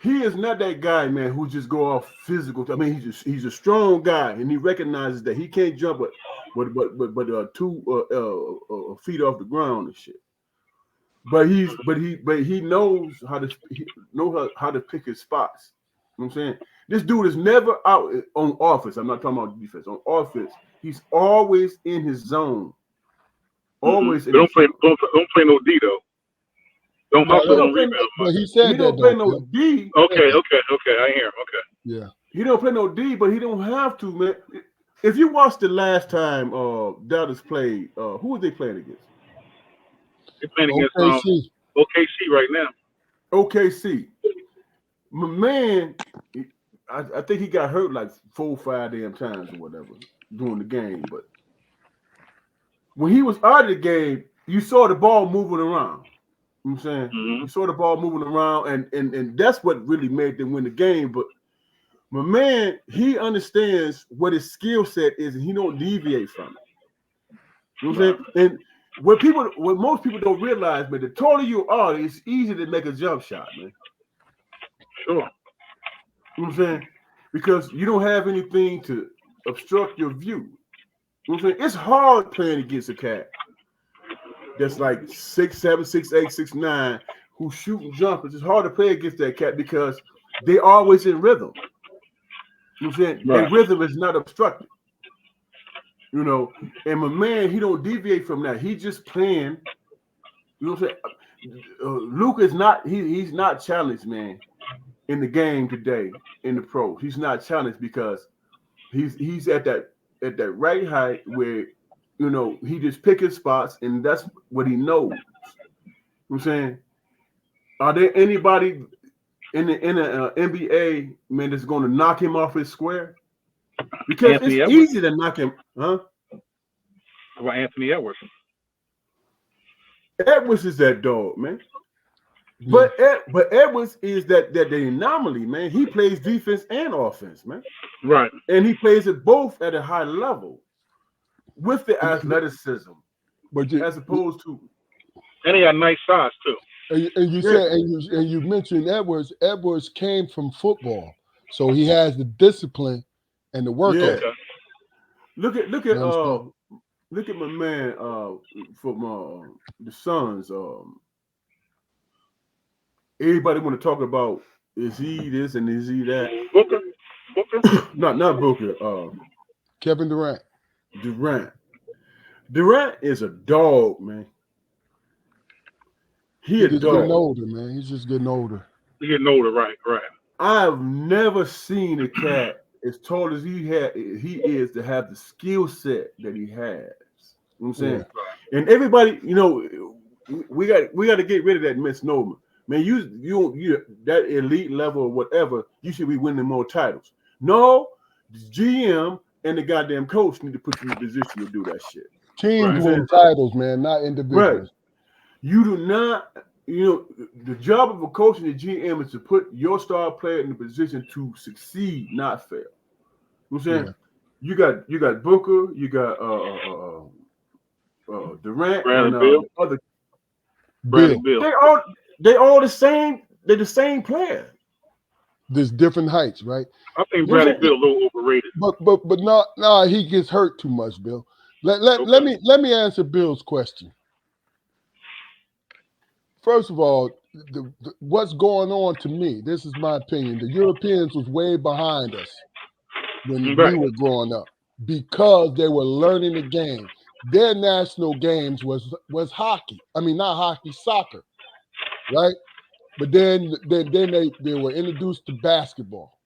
he is not that guy, man, who just go off physical. I mean, he's a strong guy, and he recognizes that he can't jump but 2 feet off the ground and shit. But he knows how to pick his spots. You know what I'm saying? This dude is never out on offense. I'm not talking about defense. On offense, he's always in his zone. Always. Mm-hmm. Don't play no D though. Don't hustle on rebound. But he said he don't play no D. Okay. I hear him. Okay. Yeah. He don't play no D, but he don't have to, man. If you watched the last time Dallas played, who was they playing against? They're playing against OKC right now. OKC. My man, I think he got hurt like 4 or 5 damn times or whatever during the game. But when he was out of the game, you saw the ball moving around. You know what I'm saying? Mm-hmm. You saw the ball moving around, and that's what really made them win the game. But my man, he understands what his skill set is, and he don't deviate from it. You know what I'm saying? And what most people don't realize, man, the taller you are, it's easy to make a jump shot, man. Sure. You know what I'm saying? Because you don't have anything to obstruct your view. You know what I'm saying? It's hard playing against a cat that's like 6'7", 6'8", 6'9", who shoot and jumpers. It's hard to play against that cat because they always in rhythm. You know what I'm saying? Right. Their rhythm is not obstructed. You know, and my man, he don't deviate from that. He just playing. You know what I'm saying? Luke is not. He's not challenged, man, in the game today in the pros. He's not challenged because he's at that right height where, you know, he just picking spots and that's what he knows. You know what I'm saying? Are there anybody in the NBA, man, that's going to knock him off his square? Because Anthony it's Edwards. easy to knock him, huh? How about Anthony Edwards? Edwards is that dog, man. But Edwards is that the anomaly, man. He plays defense and offense, man. Right. And he plays it both at a high level. with the athleticism, but you, as opposed to And he got nice size too. and you Yeah. said and you mentioned Edwards. Edwards came from football, so he has the discipline and the work yeah. ethic. Okay. Look at You understand? look at my man from the Suns. Everybody want to talk about is he this and is he that? Booker. Not Booker. Kevin Durant. Durant. Durant is a dog, man. He a He's just getting dog. older, man. He's just getting older. He getting older, right? I've never seen a cat as tall as he is to have the skill set that he has. You know what I'm saying? Yeah. And everybody, we got to get rid of that misnomer. Man, you that elite level or whatever, you should be winning more titles. No, the GM and the goddamn coach need to put you in a position to do that shit. Teams Right. win titles, man, not Right. individuals. You do not, the job of a coach and the GM is to put your star player in a position to succeed, not fail. You know what I'm saying? Yeah. You got Booker, you got Durant, Bradley and Beal. the other. Bradley Bill. Beal. They all the same. They're the same player. There's different heights, right? I think You know what Bradley I'm Beal a little overrated. But no, he gets hurt too much, Bill. Let me answer Bill's question. First of all, what's going on to me, this is my opinion. The Europeans was way behind us when Right. we were growing up because they were learning the game. Their national games was hockey. I mean, not hockey, soccer, right? But then they were introduced to basketball,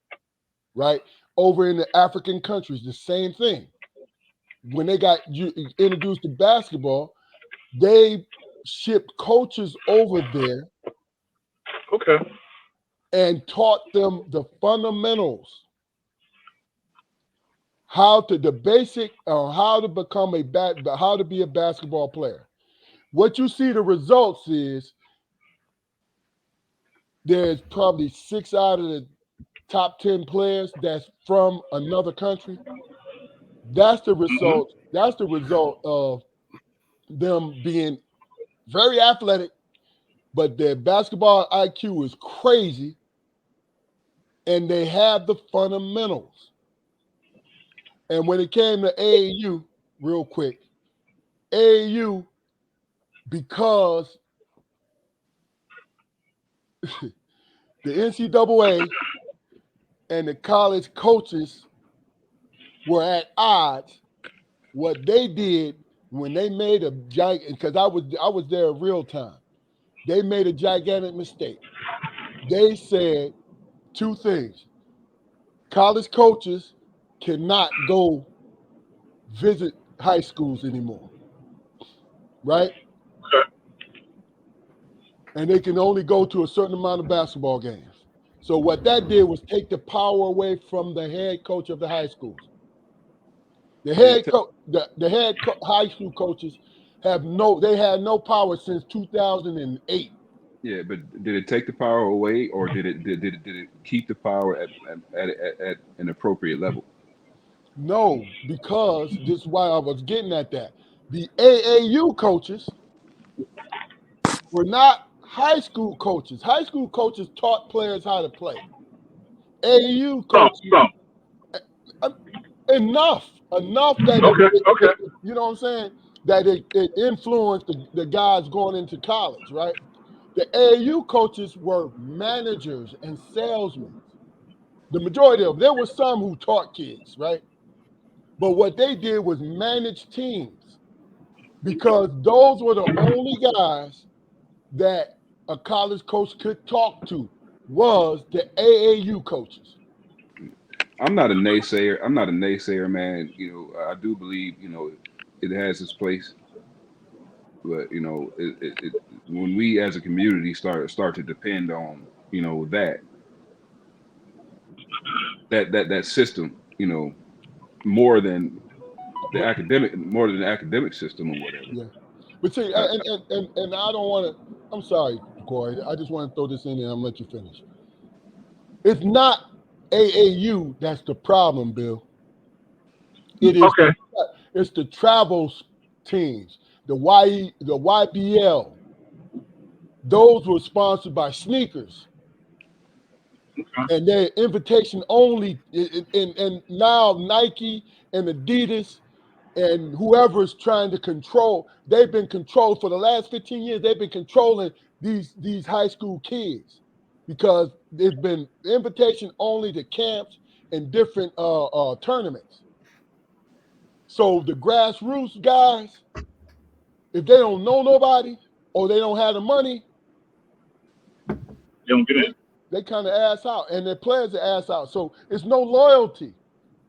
right? Over in the African countries, the same thing. When they got introduced to basketball, they shipped coaches over there Okay. and taught them the fundamentals, how to become how to be a basketball player. What you see the results is there's probably 6 out of the top 10 players that's from another country. That's the result. That's the result of them being very athletic, but their basketball IQ is crazy, and they have the fundamentals. And when it came to AAU, real quick, AAU, because the NCAA and the college coaches were at odds, what they did when they made a giant, because I was there in real time, they made a gigantic mistake. They said two things: college coaches cannot go visit high schools anymore, right? Okay. And they can only go to a certain amount of basketball games. So what that did was take the power away from the head coach of the high schools. The head coach, high school coaches had no power since 2008. Yeah, but did it take the power away, or did it keep the power at an appropriate level? No, because this is why I was getting at that. The AAU coaches were not high school coaches. High school coaches taught players how to play. AAU coaches, enough that Okay. you know what I'm saying, that it influenced the guys going into college, right? The AAU coaches were managers and salesmen. The majority of them. There were some who taught kids, right? But what they did was manage teams because those were the only guys that a college coach could talk to was the AAU coaches. I'm not a naysayer. I'm not a naysayer, man. I do believe it has its place, but when we as a community start to depend on that system, more than the academic system or whatever. Yeah. But see, Uh, and I don't want to. I'm sorry, Corey. I just want to throw this in there and let you finish. It's not AAU that's the problem, Bill. It is Okay. It's the travel teams, the YBL. Those were sponsored by sneakers, and they're invitation only. And now Nike and Adidas and whoever's trying to control, they've been controlled for the last 15 years. They've been controlling these high school kids because it's been invitation only to camps and different tournaments. So the grassroots guys, if they don't know nobody or they don't have the money, You don't get in. they kind of ass out, and their players are ass out. So it's no loyalty.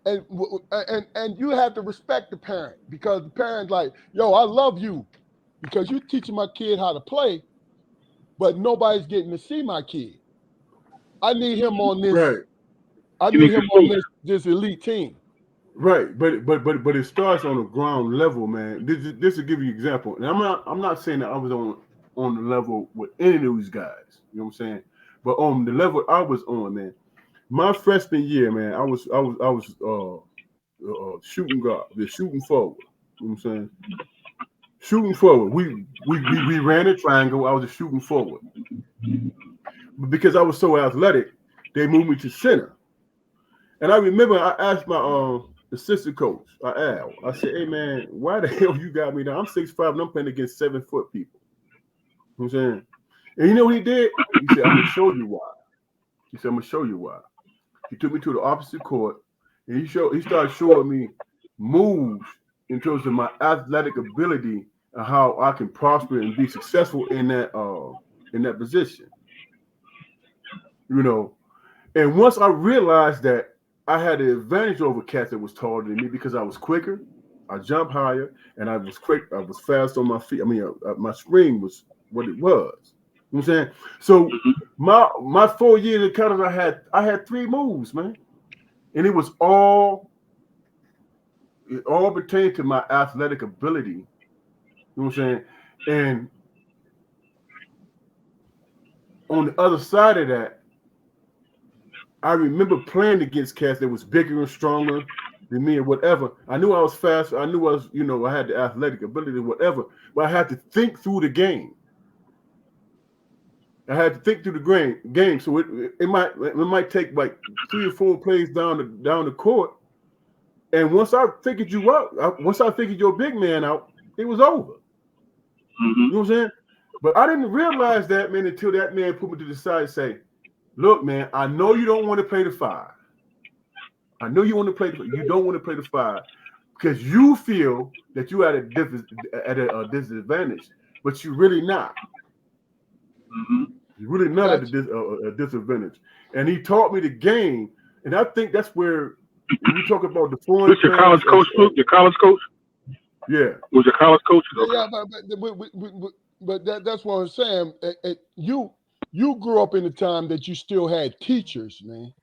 And you have to respect the parent because the parent's like, yo, I love you because you're teaching my kid how to play, but nobody's getting to see my kid. I need him on this. Right. I You need need him to on see. this elite team. Right, but it starts on the ground level, man. This will give you an example, and I'm not saying that I was on the level with any of those guys. You know what I'm saying? But on the level I was on, man, my freshman year, man, I was shooting guard, the shooting forward. You know what I'm saying? Shooting forward. We ran a triangle. I was just shooting forward, but because I was so athletic, they moved me to center. And I remember I asked my assistant coach, I said, hey man, why the hell you got me down? I'm 6'5" and I'm playing against 7-foot people. You know what I'm saying? And you know what he did? He said, I'm gonna show you why. He said, I'm gonna show you why. He took me to the opposite court and he started showing me moves in terms of my athletic ability and how I can prosper and be successful in that position. You know. And once I realized that I had an advantage over cats that was taller than me because I was quicker, I jumped higher, and I was quick. I was fast on my feet. I mean, my spring was what it was. You know what I'm saying? So my 4 years in college, I had 3 moves, man, and it all pertained to my athletic ability. You know what I'm saying? And on the other side of that, I remember playing against cats that was bigger and stronger than me or whatever. I knew I was fast. I knew I was, I had the athletic ability, whatever. But I had to think through the game. I had to think through the game. So it might take like 3 or 4 plays down the court. And once I figured you out, once I figured your big man out, it was over. You know what I'm saying? But I didn't realize that, man, until that man put me to the side and say, look, man, I know you don't want to play the 5. I know you want to play. You don't want to play the 5 because you feel that you at a disadvantage, but you're really not. You're really not at a disadvantage. And he taught me the game, and I think that's where we talk about the foreign. Who's your college coach? Your college coach? Yeah. Was your college coach? Yeah, but that's what I'm saying. You grew up in a time that you still had teachers, man.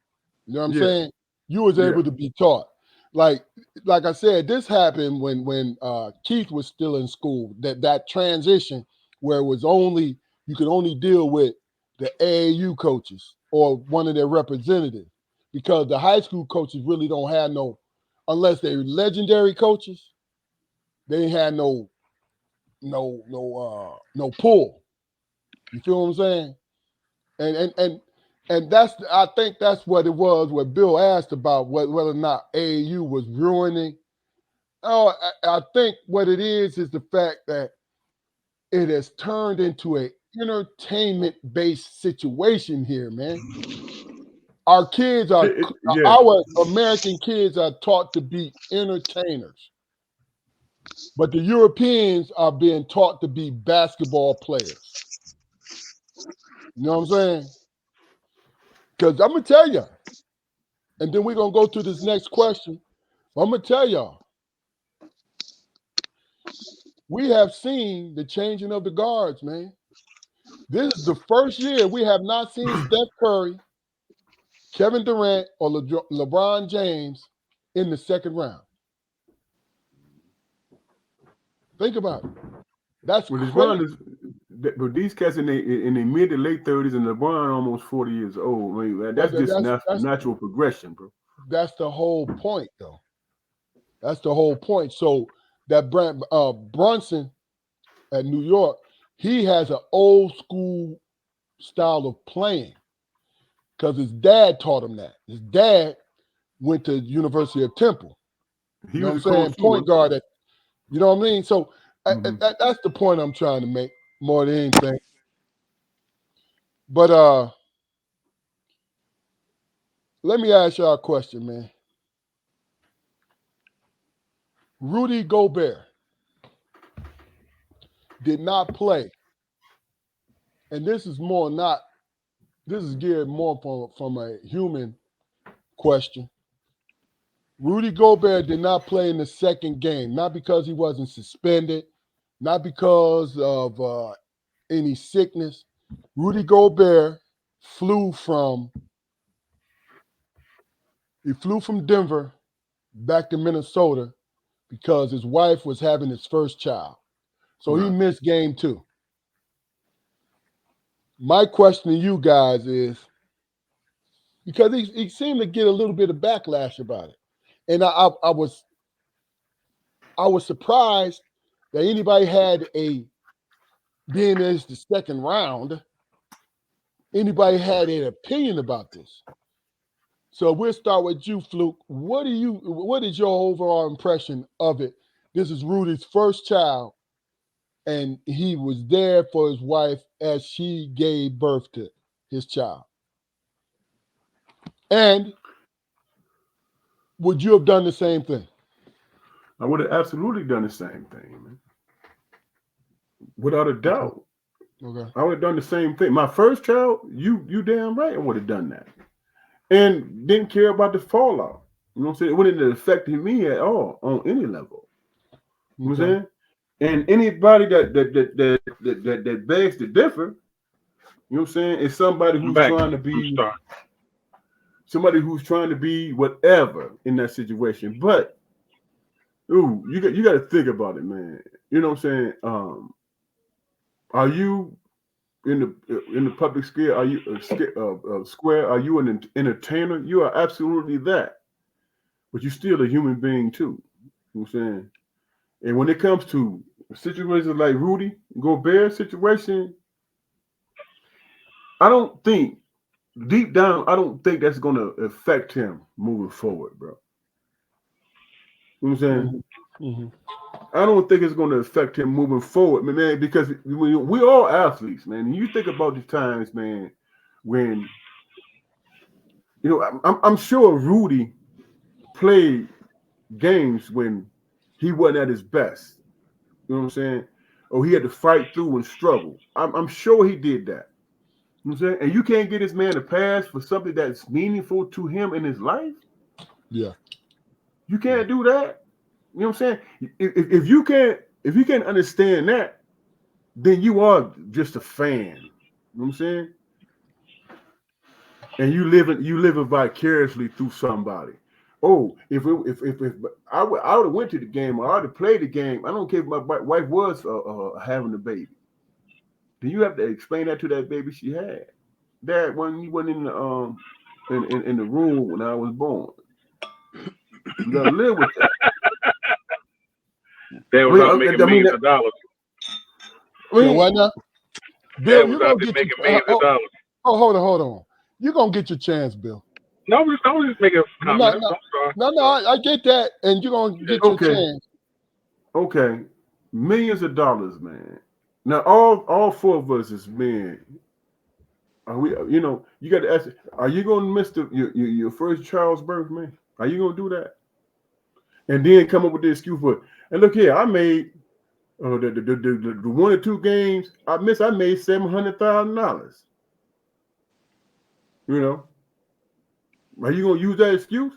You know what I'm saying? You was able to be taught. Like I said, this happened when Keith was still in school. That transition where it was you could only deal with the AAU coaches or one of their representatives because the high school coaches really don't have unless they're legendary coaches, they ain't had no pull. You feel what I'm saying? And I think that's what it was. What Bill asked about whether or not AAU was ruining. Oh, I think what it is the fact that it has turned into an entertainment-based situation here, man. Our kids our American kids are taught to be entertainers, but the Europeans are being taught to be basketball players. You know what I'm saying? Because I'm gonna tell you, and then we're gonna go to this next question. I'm gonna tell y'all, we have seen the changing of the guards, man. This is the first year we have not seen Steph Curry, Kevin Durant, or LeBron James in the second round. Think about it. That's crazy. But these cats in their mid to late 30s and LeBron almost 40 years old. I mean, that's just natural progression, bro. That's the whole point, though. That's the whole point. So that Brunson at New York, he has an old school style of playing because his dad taught him that. His dad went to University of Temple. He You know was what a I'm coach saying? too, Point guard. You know what I mean? So Mhm. that's the point I'm trying to make more than anything. But let me ask y'all a question, man. Rudy Gobert did not play, and this is geared more from a human question. Rudy Gobert did not play in the second game, not because he wasn't suspended, not because of any sickness. Rudy Gobert flew from Denver back to Minnesota because his wife was having his first child. So he Right. missed game 2. My question to you guys is, because he seemed to get a little bit of backlash about it. And I was surprised that anybody had being as the second round, anybody had an opinion about this. So we'll start with you, Fluke. What is your overall impression of it? This is Rudy's first child, and he was there for his wife as she gave birth to his child. And would you have done the same thing? I would have absolutely done the same thing, man. Without a Okay. doubt. Okay. I would have done the same thing. My first child, you damn right I would have done that. And didn't care about the fallout. You know what I'm saying? It wouldn't have affected me at all on any level. You know what I'm Okay. saying? And anybody that begs to differ, you know what I'm saying, is somebody I'm who's back. trying to I'm be sorry. whatever in that situation. But you got to think about it, man. You know what I'm saying? Are you in the public scale? Are you square? Are you an entertainer? You are absolutely that, but you're still a human being too. You know what I'm saying? And when it comes to situations like Rudy Gobert situation, I don't think deep down, I don't think that's going to affect him moving forward, bro. You know what I'm saying? Mm-hmm. Mm-hmm. I don't think it's going to affect him moving forward, man, because we all athletes, man. And you think about the times, man, when, I'm sure Rudy played games when he wasn't at his best. You know what I'm saying? Or he had to fight through and struggle. I'm sure he did that. You know what I'm saying? And you can't get this man a pass for something that's meaningful to him in his life. Yeah. You can't do that. You know what I'm saying? If you can't understand that, then you are just a fan. You know what I'm saying? And you living vicariously through somebody. Oh, if I would have went to the game or I would have played the game, I don't care if my wife was having a baby. Then you have to explain that to that baby she had. Dad, when you went in the in the room when I was born, you gotta live with that. Dad I was mean, out making I mean, millions of dollars. I So mean, why not? Dad Bill, was you're out gonna there get making your millions of dollars. hold on. You're gonna get your chance, Bill. No, I was just making a No, comment. no, I'm sorry. no, I get that, and you're gonna get your okay, chance. millions of dollars, man. Now all four of us is men. Are we? You got to ask. Are you gonna miss your first child's birth, man? Are you gonna do that? And then come up with the excuse for it? And look here, I made the 1 or 2 games I missed. I made $700,000. You know, are you gonna use that excuse?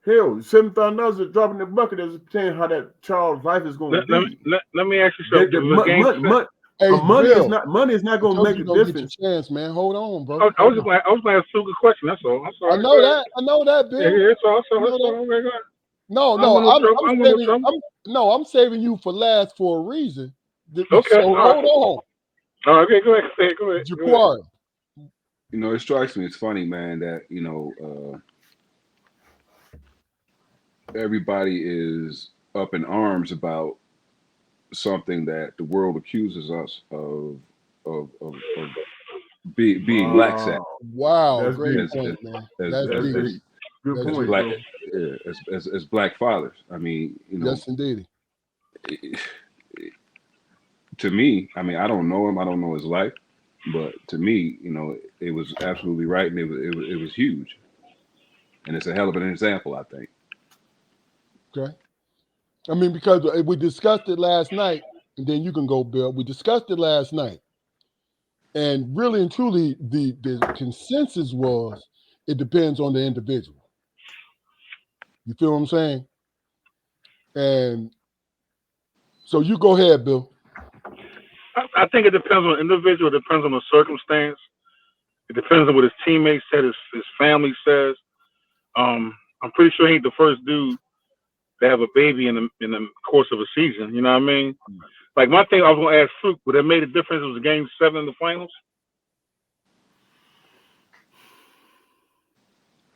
Hell, $7,000 is dropping the bucket as saying how that child's life is going to be. Let me ask you The, something. the Was the game set? Hey, Bill, money is not I going to told make you a you're gonna get your difference. chance, man. Hold on, bro. I was going to ask a question. That's all. I'm I sorry. know that. I know that, Yeah, Bill. that's all. I know That's that. all. Okay, go ahead. No, I'm in no trouble. I'm in no trouble. I'm saving you for last for a reason. Okay. So All hold right. on, All right. Okay. Go ahead. Go ahead. Go ahead. Jaquari. It strikes me. It's funny, man, that everybody is up in arms about something that the world accuses us of being lax at. Wow, Wow, that's great deep. as as point, man. as That's as, That's deep. as, deep. Good That's as point, deep. black bro. yeah, as black fathers. I mean, Yes, indeed. to me, I mean, I don't know him, I don't know his life, but to me, it was absolutely right, and it was huge, and it's a hell of an example, I think. Okay. I mean, because we discussed it last night, and then you can go, Bill. We discussed it last night, and really and truly, the consensus was it depends on the individual. You feel what I'm saying? And so you go ahead, Bill. I think it depends on the individual. It depends on the circumstance. It depends on what his teammates said, his family says. I'm pretty sure he ain't the first dude to have a baby in the course of a season. You know what I mean? Like my thing, I was gonna ask Fluke, would it made a difference? It was Game 7 in the finals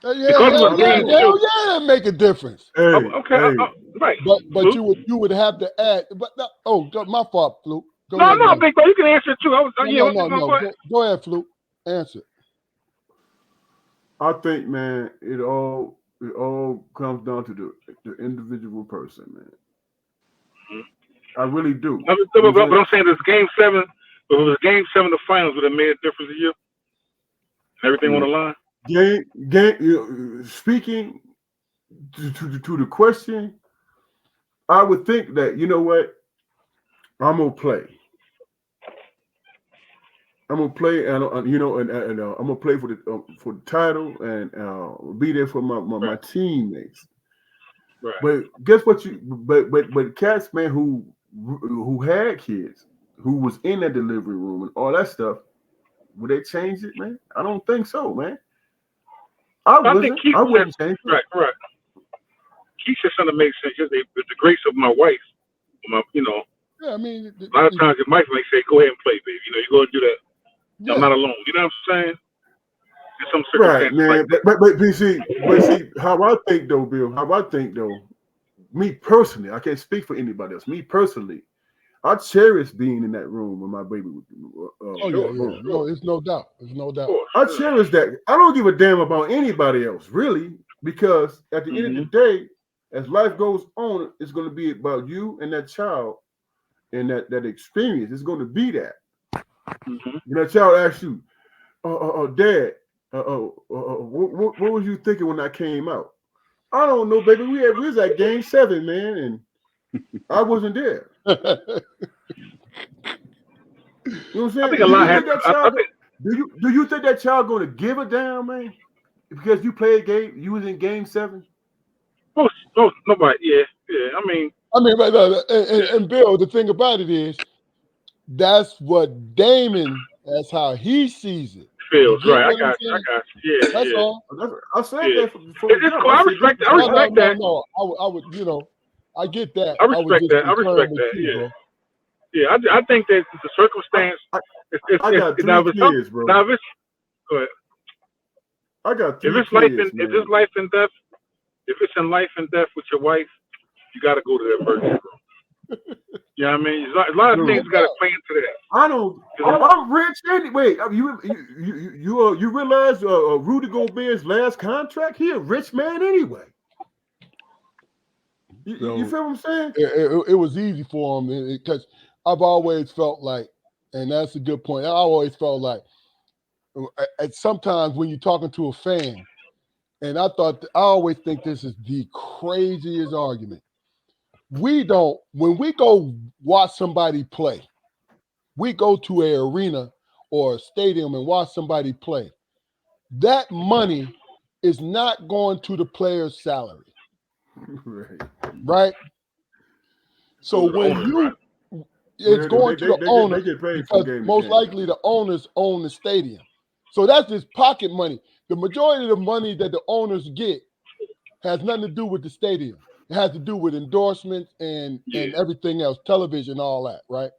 Yeah, because it hell was yeah, Game Hallelujah. 2. hell yeah, that make a difference. Hey, Okay, hey, right, But Fluke. you would have to add. But my fault, Fluke. Go No, ahead, no, man. big bro, you can answer it too. Yeah, No. go ahead. Go ahead, Fluke. Answer. I think, man, it all comes down to the individual person, man. I really do. You know what But I'm I'm saying this Game 7. But if it was Game 7 the finals, would it made a difference to you? Everything on the saying? line. Speaking to the question, I would think that, you know what, I'm gonna play. I'm gonna play, and I'm gonna play for the title, and be there for my Right, teammates. right. But guess what? But cats, man, who had kids, who was in that delivery room and all that stuff, would they change it, man? I don't think so, man. I I think wasn't. Keith I said wouldn't change it. right. Keith said something that makes sense. Just with the grace of my wife, Yeah, I mean, a lot of times your wife might say, "Go ahead and play, baby. You go and do that. I'm yeah. not alone." You know what I'm saying? In some Right, circumstances like man. that. But see, how I think though, Bill. How I think though. Me personally, I can't speak for anybody else. Me personally, I cherish being in that room when my baby was Oh yeah, Sure, yeah. born. No, sure, it's no doubt. There's no of doubt. course. I Yeah. cherish that. I don't give a damn about anybody else, really, because at the end of the day, as life goes on, it's going to be about you and that child and that experience. It's going to be that. Mm-hmm. When that child asks you, Dad, what was you thinking when I came out? I don't know, baby. We was at Game 7, man, and I wasn't there. You know what I'm I saying? think a Do lot you has. think that I child? think Do you think that child going to give a damn, man? Because you played game, you was in Game 7. most nobody. Yeah, yeah. I mean, I mean, but yeah. and Bill, the thing about it is, that's what Damon. That's how he sees it. You Feels get right. I what I'm got you. I saying? got you. Yeah, That's yeah, all. I said yeah. that from the It's jump. cool. I I said this respect is that. I No, how no, respect no, that. no. I would, I get that. I I was respect just that. I concerned respect with that. you, Yeah, bro. yeah. I think that the I, circumstance. I, It's I got now three if it's kids, bro. now if it's go ahead. I got If three it's life kids, and if man. it's life and death, if it's in life and death with your wife, you got to go to that emergency room. You know what I mean? A lot of things Dude, No got to doubt. play into that. I don't. 'Cause I'm rich anyway. You realize Rudy Gobert's last contract? He a rich man anyway. You So feel what I'm saying? it was easy for him because I've always felt like, and that's a good point. I always felt like, at sometimes when you're talking to a fan, and I always think this is the craziest argument. We don't, when we go watch somebody play, we go to an arena or a stadium and watch somebody play. That money is not going to the player's salary, Right. right? So those are the when owners, right? it's going to the They owners get paid from because game to most game. likely the owners own the stadium. So that's just pocket money. The majority of the money that the owners get has nothing to do with the stadium. It has to do with endorsements and Yeah. everything else, television, all that, right?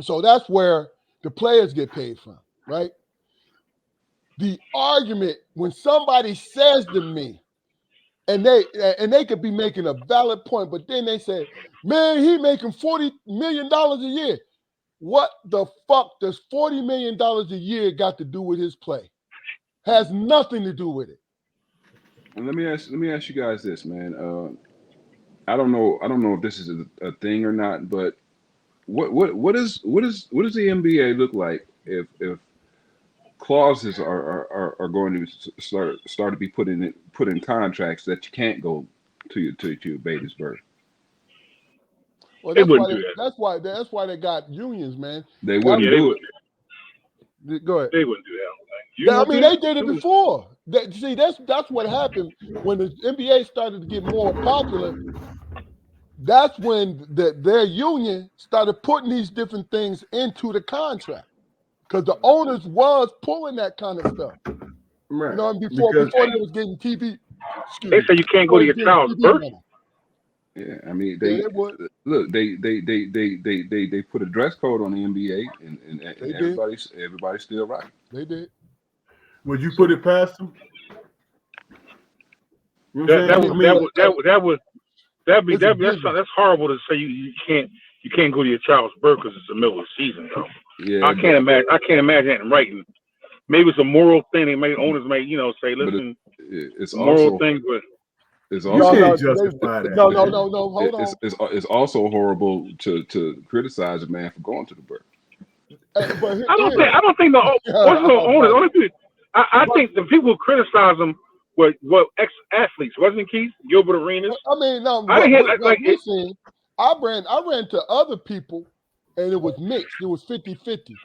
So that's where the players get paid from, right? The argument when somebody says to me, And they could be making a valid point, but then they say, man, he making $40 million a year. What the fuck does $40 million a year got to do with his play? Has nothing to do with it. And let me ask you guys this, man. I don't know if this is a thing or not, but what does the NBA look like if clauses are going to start to be put in contracts that you can't go to your baby's birth? Well, They wouldn't do that. that's why they got unions, man. They wouldn't Yeah, they do it. Go ahead. They wouldn't do that. They did it before. See, that's what happened when the NBA started to get more popular. That's when their union started putting these different things into the contract because the owners was pulling that kind of stuff. Right. You know, before they was getting TV. They say you can't go to your child's birth. Yeah, I mean They would. Look. They put a dress code on the NBA, and everybody's still rocking. They did. Would you put it past them? You know that's horrible to say. You can't go to your child's birth because it's the middle of the season, though. Yeah, I can't imagine that in writing. Maybe it's a moral thing. Owners may say, listen, it's moral also, thing, but it's you also can't justify that. No. Hold on. It's also horrible to criticize a man for going to the birth. I don't think the owners. Only people, I think the people who criticize them were ex-athletes, wasn't it, Keith? Gilbert Arenas. I mean, no. I ran to other people, and it was mixed. It was 50-50. You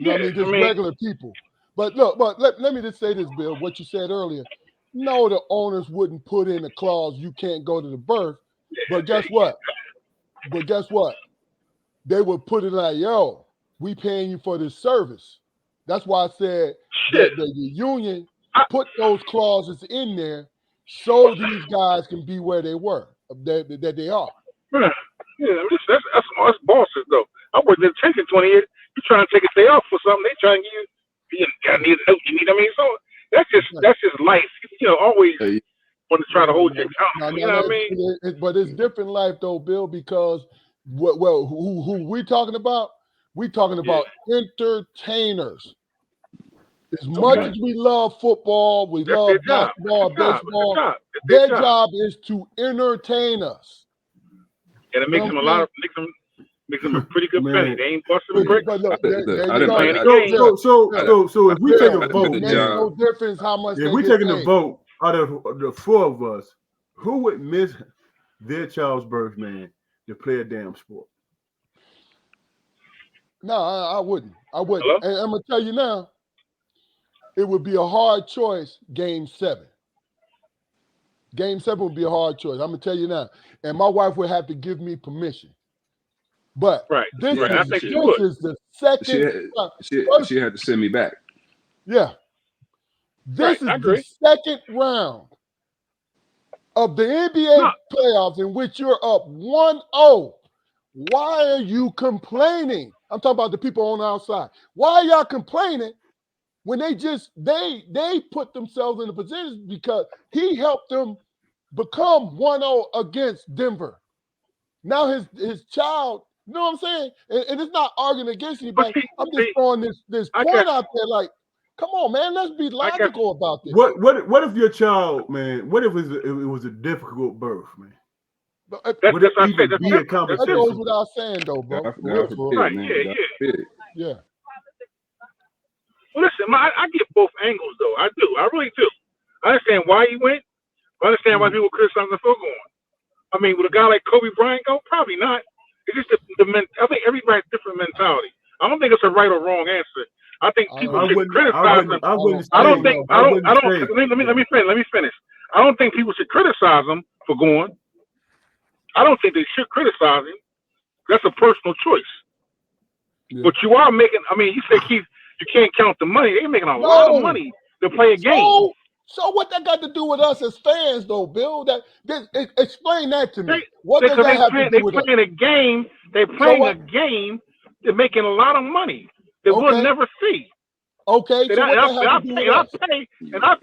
know what I mean? Just regular people. But look, let me just say this, Bill, what you said earlier. No, the owners wouldn't put in a clause you can't go to the birth. But guess what? They would put it like, yo, we paying you for this service. That's why I said that the union put those clauses in there so these guys can be where they were, that they are. Yeah, that's bosses, though. I worked in detention 20 years. You trying to take a day off for something, they trying to give you need a note, you need. I mean, so that's just life. Always want to try to hold you accountable. You know what I mean? But it's different life, though, Bill, because who we talking about? We talking about entertainers. As much as we love football, we love basketball, baseball. Their job is to entertain us. And it makes them makes them a pretty good penny. They ain't busting the brick. So if we take a vote, no difference how much. If we taking a vote out of the four of us, who would miss their child's birth, man, to play a damn sport? No, I wouldn't. Hello? And I'm gonna tell you now, it would be a hard choice. Game 7. Game 7 would be a hard choice. I'm gonna tell you now, and my wife would have to give me permission. But this is the second. She had to send me back. Yeah, this is the second round of the NBA playoffs in which you're up 1-0. Why are you complaining? I'm talking about the people on the outside. Why are y'all complaining when they put themselves in a position because he helped them become 1-0 against Denver? Now his child, you know what I'm saying? And it's not arguing against anybody. I'm just throwing this point out there like, come on, man, let's be logical about this. What if your child, man, what if it was a difficult birth, man? That goes without saying, though, bro. Yeah. Well, listen, I get both angles, though. I do. I really do. I understand why he went. I understand why people criticize him for going. I mean, would a guy like Kobe Bryant go? Probably not. It's just I think everybody has different mentality. I don't think it's a right or wrong answer. I think people should criticize him. Let me finish. I don't think people should criticize him for going. I don't think they should criticize him. That's a personal choice. Yeah. But you are making. I mean, you say Keith, you can't count the money. They're making a lot of money to play a game. So what that got to do with us as fans, though, Bill? Explain that to me. What does that have to do with us? They're playing a game. They're playing a game. They're making a lot of money that we'll never see. Okay. And I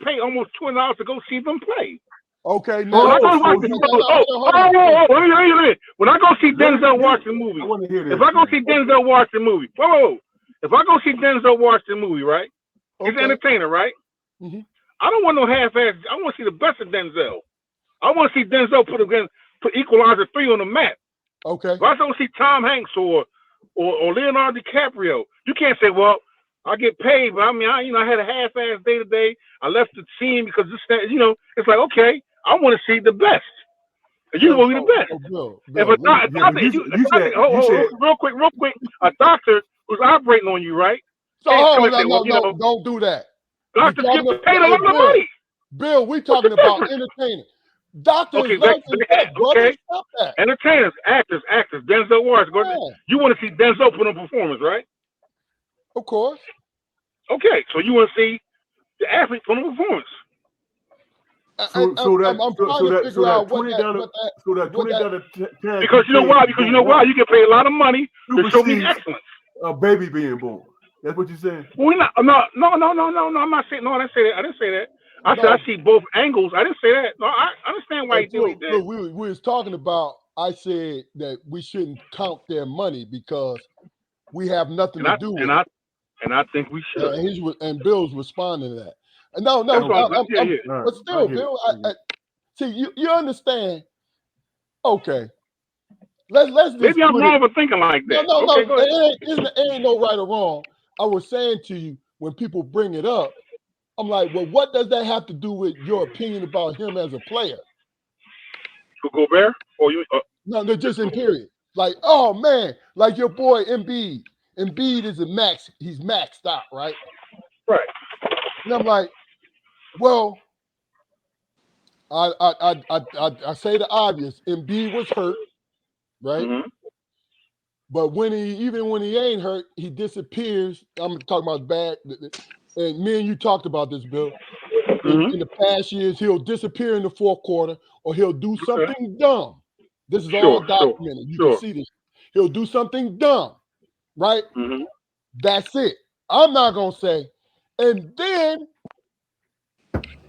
pay almost $200 to go see them play. Okay, When now. I go Oh, watch so the you- let me. When I go see Denzel Washington movie, I want to hear this. if I go man. see Denzel Washington movie, whoa, if I go see Denzel Washington movie, right? He's an Okay. entertainer, right? Mhm. I don't want no half-ass. I want to see the best of Denzel. I want to see Denzel put Equalizer 3 on the map. Okay. If I don't see Tom Hanks or Leonardo DiCaprio, you can't say, well, I get paid, but I mean, I had a half-ass day today. I left the scene because it's like, okay, I want to see the best. And you going to be the best. Bill, If a let me- doctor, you said real quick, a doctor who's operating on you, right? so Can't hold come on, and say, well, no, don't do that. doctors We get talking paid a lot of Bill, money. Bill, we What's talking the about difference? entertaining. Doctors, Okay, life and death, brother. okay. Stop that. Entertainers, actors, Denzel Washington. Yeah, You want to see Denzel put on performance, right? of course. Okay, so you want to see the athlete put on performance. I'm trying to figure out what that $20 tag. Because you know why? You get paid a lot of money to show me excellence. A baby being born. That's what you're saying. Well, no. I'm not saying. No, I didn't say that. I said I see both angles. I didn't say that. No, I understand why he did what he did. Look, we was talking about. I said that we shouldn't count their money because we have nothing to do with it. And I think we should. And Bill's responding to that. No, yeah. But still, Bill, see, you understand? Okay, let's just maybe I'm wrong for thinking like that. No, okay, go ahead. it ain't no right or wrong. I was saying to you when people bring it up, I'm like, well, what does that have to do with your opinion about him as a player? Gobert, or you? No, they're just in period. Like, oh man, like your boy Embiid. Embiid is a max. He's maxed out, right? Right. And I'm like, well, I say the obvious. Embiid was hurt, right? Mm-hmm. But even when he ain't hurt, he disappears. I'm talking about bad. And me and you talked about this, Bill. In the past years, he'll disappear in the fourth quarter, or he'll do something dumb. This is all documented. You can see this. He'll do something dumb, right? Mm-hmm. That's it. I'm not gonna say. And then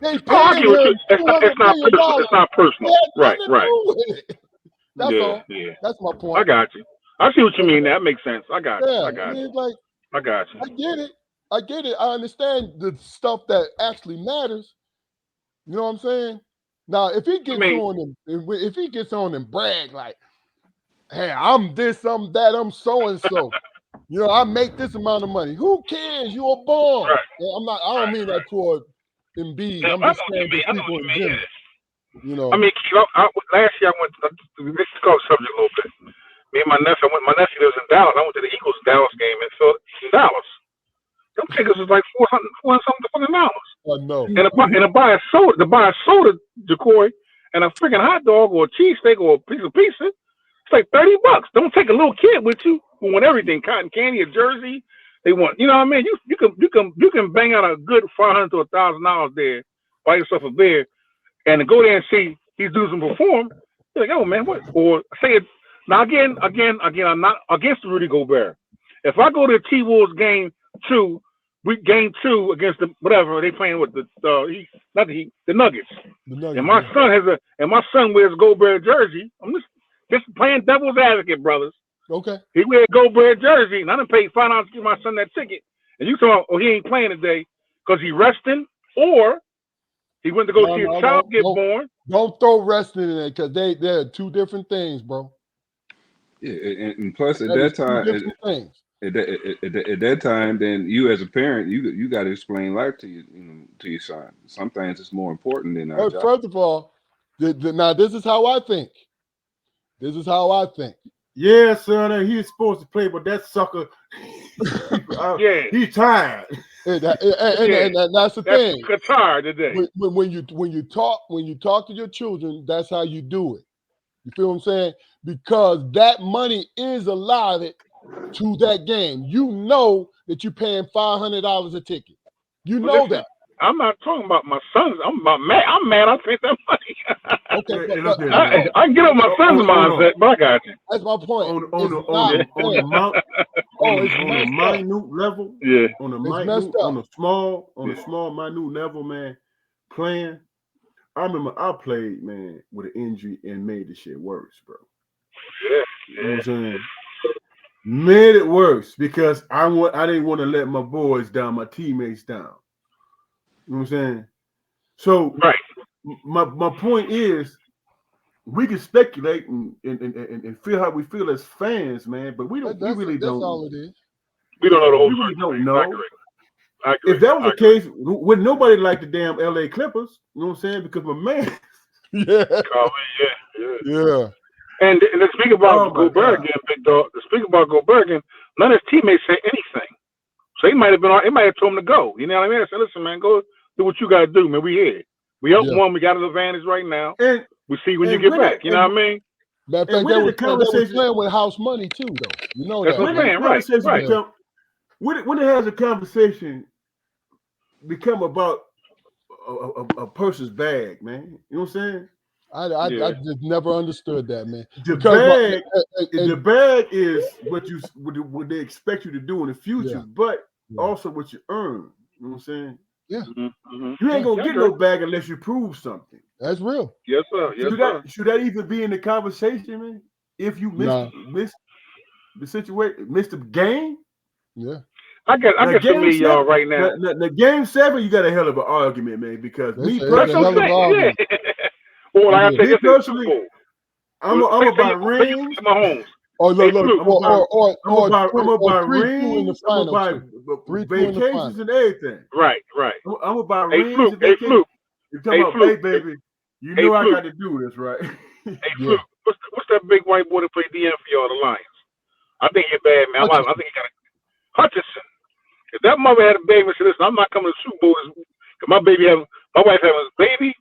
they pay him $200 million. It's not personal. Right. That's all. Yeah. That's my point. I got you. I see what you mean. That makes sense. I got you. I got you. I get it. I understand the stuff that actually matters. You know what I'm saying? Now, if he gets on and brag like, "Hey, I'm this, I'm that, I'm so and so," I make this amount of money. Who cares? You were born. Right. I don't mean that toward Embiid. I'm just saying to people in general. I mean, last year I went. This is called subject a little bit. Me and my nephew. My nephew lives in Dallas. I went to the Eagles Dallas game in Dallas. Them tickets was like $400 dollars. I know. And to buy a soda, Jacory, and a freaking hot dog or a cheesesteak or a piece of pizza, it's like $30. Don't take a little kid with you who want everything, cotton candy, a jersey. They want, you know what I mean? You can bang out a good $500 to $1,000 there, buy yourself a beer, and to go there and see these dudes perform. You're like, oh man, what? Or say it now again. I'm not against Rudy Gobert. If I go to T-Wolves game 2 against the whatever they playing with the Nuggets. And my son wears Gobert jersey. I'm just playing devil's advocate, brothers. Okay. He wears Gobert jersey, and I done paid $5 to give my son that ticket. And you talking, he ain't playing today because he resting, or he went to go see his child get born. Don't throw resting in there because they're two different things, bro. Yeah, and plus at that time. At that time, then you as a parent, you got to explain life to your son. Some things is more important than our job. First of all, now this is how I think. Yeah, son, he's supposed to play, but that sucker, he's tired. And that's the thing. Qatar today. When you talk to your children, that's how you do it. You feel what I'm saying? Because that money is allotted to that game. You know that you're paying $500 a ticket. You know that. I'm not talking about my sons. I'm mad. I paid that money. Okay, I can get on my son's mindset, but I got you. That's my point. On a minute level, on a small minute level, man, playing I remember I played, man, with an injury and made the shit worse, bro. Yeah. You know what I'm saying? Made it worse because I didn't want to let my boys down, my teammates down. You know what I'm saying? So Right. my point is, we can speculate and feel how we feel as fans, man, but we really That's don't. all it is. We don't know the whole We really don't circumstance. I know. agree. I agree. If that was I the case, would nobody like the damn LA Clippers? You know what I'm saying? Because my man, Yeah. Yeah. Yeah. And to speak about oh my Gobert God, again, big dog. To speak about Gobert again, none of his teammates say anything. So he might have told him to go. You know what I mean? I said, listen, man, go do what you got to do, man. We here. We up Yeah. one. We got an advantage right now. and We see when you and get when back. it You know what I mean? Matter of and fact, when they did the was conversation playing with house money too, though. You know That's that, what I'm when right? did the saying. Right. conversation Right. become when it has a conversation become about a person's bag, man? You know what I'm saying? I just never understood that, man. The Because bag, and the bag is what they expect you to do in the future, Yeah. but Yeah. also what you earn. You know what I'm saying? Yeah. Mm-hmm. You ain't gonna Yeah, get no bag unless you prove something. That's real. Yes, sir. Yes, sir. Should that even be in the conversation, man? If you miss Nah. the situation, miss the game. Yeah. I guess for Game me, y'all, 7, right now. the game 7, you got a hell of an argument, man. Because They me say it's That's a what hell I'm of an personally, saying. argument. Yeah. Or like I It said, is. me just in the Super personally, Bowl. I'm Say gonna buy you rings. my homes. Or Hey, look, Fluke. I'm gonna buy 3-2 in the rings. I'm gonna final buy too. 3-2 in the vacations final. and everything. Right. I'm gonna buy Hey, rings Fluke. and Hey, vacations. Fluke. You're talking Hey, about, Fluke. hey, baby, you Hey, know I Fluke. got to do this, right? Hey, Yeah. Fluke. What's that big white boy that played DM for y'all, the Lions? I think you're bad, man. I think you got Hutchinson. If that mother had a baby and said, listen, I'm not coming to the Super Bowl because my wife having a baby,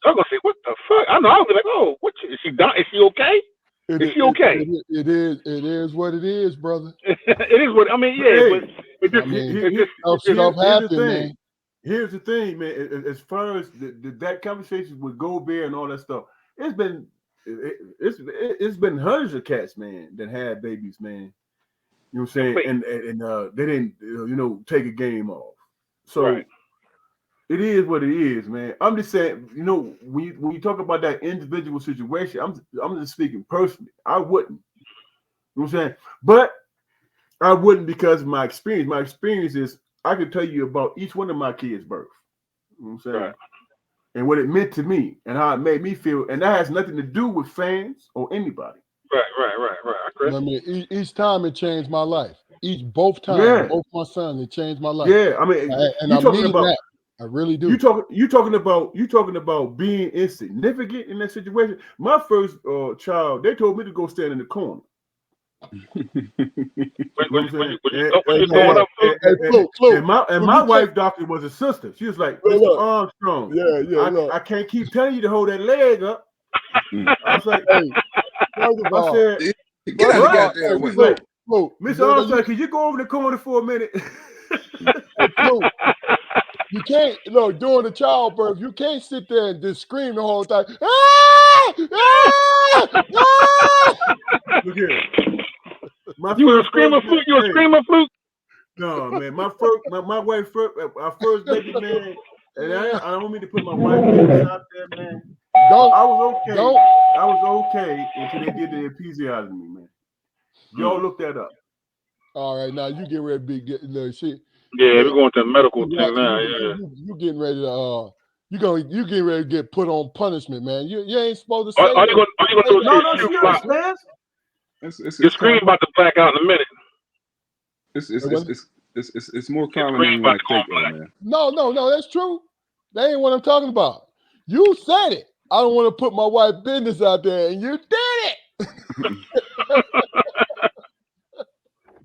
I'm gonna say, what the fuck? I know. I'll be like, oh, is she done? Is she okay? Is she okay? It is what it is, brother. It is what I mean. But Yeah, hey, but it just, I mean, it just, stuff here's the happen, thing. man. Here's the thing, man. As far as that conversation with Gobert and all that stuff, it's been hundreds of cats, man, that had babies, man. You know what I'm saying? Wait. And they didn't take a game off. So right. it is what it is, man. I'm just saying, when you talk about that individual situation, I'm just speaking personally. I wouldn't. You know what I'm saying? But I wouldn't because of my experience. My experience is I can tell you about each one of my kids' birth. You know what I'm saying? Right. And what it meant to me and how it made me feel. And that has nothing to do with fans or anybody. Right. I I mean, each time it changed my life. Both times, Yeah. both my sons, it changed my life. Yeah. I mean, And I mean that. I really do. You talking about being insignificant in that situation. My first child, they told me to go stand in the corner. And my wife doctor was a sister. She was like, Mr. Armstrong. I can't keep telling you to hold that leg up. I was like, hey, first of all, I said, get out the goddamn way. Look, Mr. Armstrong, can you go over the corner for a minute? Look, you can't look during the childbirth. You can't sit there and just scream the whole time. Ah! Ah! Ah! Look here. You were a screamer, Fluke. You a screamer, Fluke? No, man. My wife, our first baby, man. And I don't mean to put my wife business out there, man. I was okay until they did the episiotomy, man. Y'all look that up. All right, now you get ready to get shit. Yeah, we're going to medical things now. Yeah, you getting ready to you getting ready to get put on punishment, man. You ain't supposed to say. Are you gonna do No, serious, man. Your screen about to black out in a minute. It's more common than you might think, though, man. No, that's true. That ain't what I'm talking about. You said it. I don't want to put my wife's business out there, and you did it.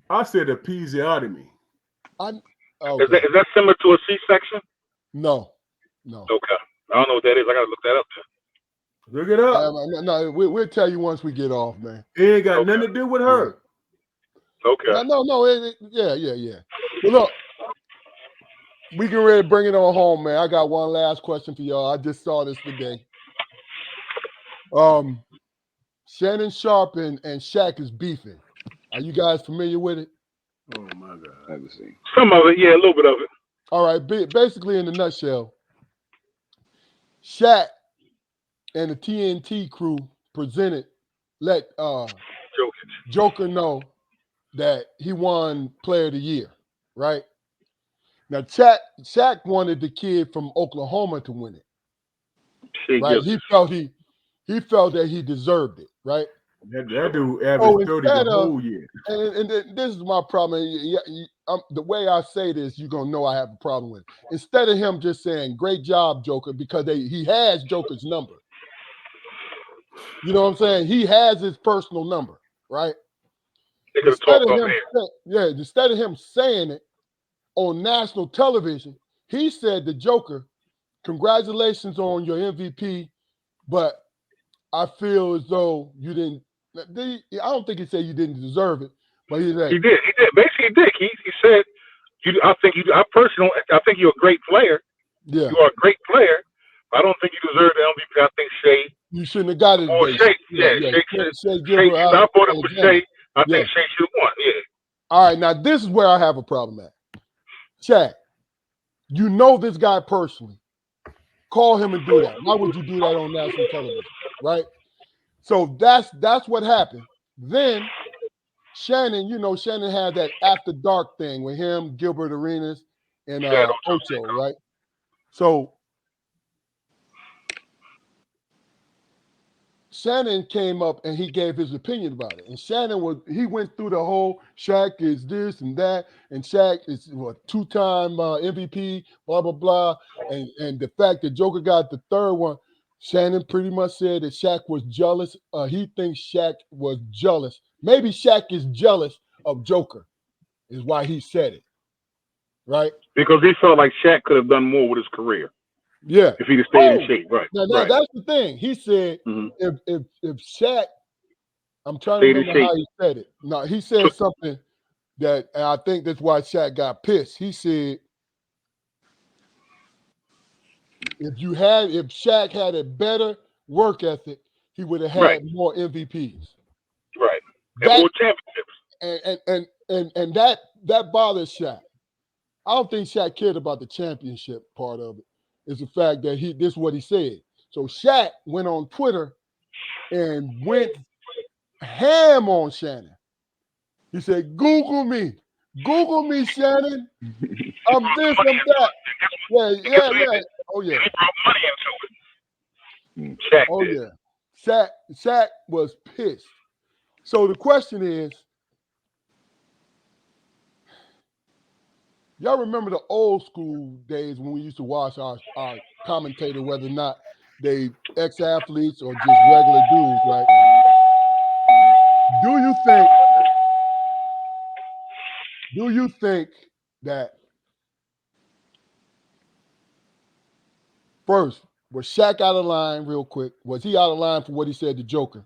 I said episiotomy. Okay. Is that similar to a C-section? No. Okay. I don't know what that is. I gotta look that up. Look it up. No, we'll tell you once we get off, man. It ain't got nothing to do with her. Okay. No. Yeah. Well, look, we can really bring it on home, man. I got one last question for y'all. I just saw this today. Shannon Sharpe and Shaq is beefing. Are you guys familiar with it? Oh my God. I haven't seen. Some of it, yeah, a little bit of it. All right, basically in a nutshell, Shaq and the TNT crew let Jokic. Joker know that he won Player of the Year, right? Now, Shaq wanted the kid from Oklahoma to win it, Shea right? Gilgeous. He felt that he deserved it, right? That dude So averaged 30 the instead of, whole year. this is my problem. The way I say this, you're gonna know I have a problem with it. Instead of him just saying "Great job, Joker," because he has Joker's number. You know what I'm saying? He has his personal number, right? They could have talked off Instead of him saying it on national television, he said to Joker, "Congratulations on your MVP, but I feel as though you didn't." I don't think he said you didn't deserve it, but he said, He did. He did. Basically, he did. He said, I think you. I personally, I think you're a great player. "Yeah, You are a great player. I don't think you deserve the MVP. I think Shea you shouldn't have got it, or base. Shea. Yeah, Yeah, yeah. Shea should. Shea Shea. Gilbert, I voted for Alexander. Shea. I Yeah. think Shea should have won. Yeah. All right, now this is where I have a problem at. Chad, you know this guy personally. Call him and do that. Why would you do that on national television, right? So that's what happened. Then Shannon, Shannon had that after dark thing with him, Gilbert Arenas, and Yeah. Ocho, right? So Shannon came up and he gave his opinion about it. And Shannon went through the whole Shaq is this and that, and Shaq is two-time MVP, blah blah blah, and the fact that Joker got the third one. Shannon pretty much said that Shaq was jealous. He thinks Shaq was jealous. Maybe Shaq is jealous of Joker, is why he said it, right? Because he felt like Shaq could have done more with his career Yeah. if he'd have stayed in shape. Right. Now Right. that's the thing. He said Mm-hmm. if Shaq, I'm trying Stayed to in remember how shape. he said it. No, he said something that, and I think that's why Shaq got pissed. He said, if Shaq had a better work ethic, he would have Right. had more MVPs. Right. And That more championships. and that bothers Shaq. I don't think Shaq cared about the championship part of it. It's the fact that this is what he said. So Shaq went on Twitter and went ham on Shannon. He said, Google me, Shannon. I'm this, I'm that. Yeah. Oh yeah. He brought money into it. Mm. Shaq Oh did. yeah. Shaq was pissed. So the question is, y'all remember the old school days when we used to watch our commentator, whether or not they ex-athletes or just regular dudes, right? Do you think that first, was Shaq out of line real quick? Was he out of line for what he said to Joker?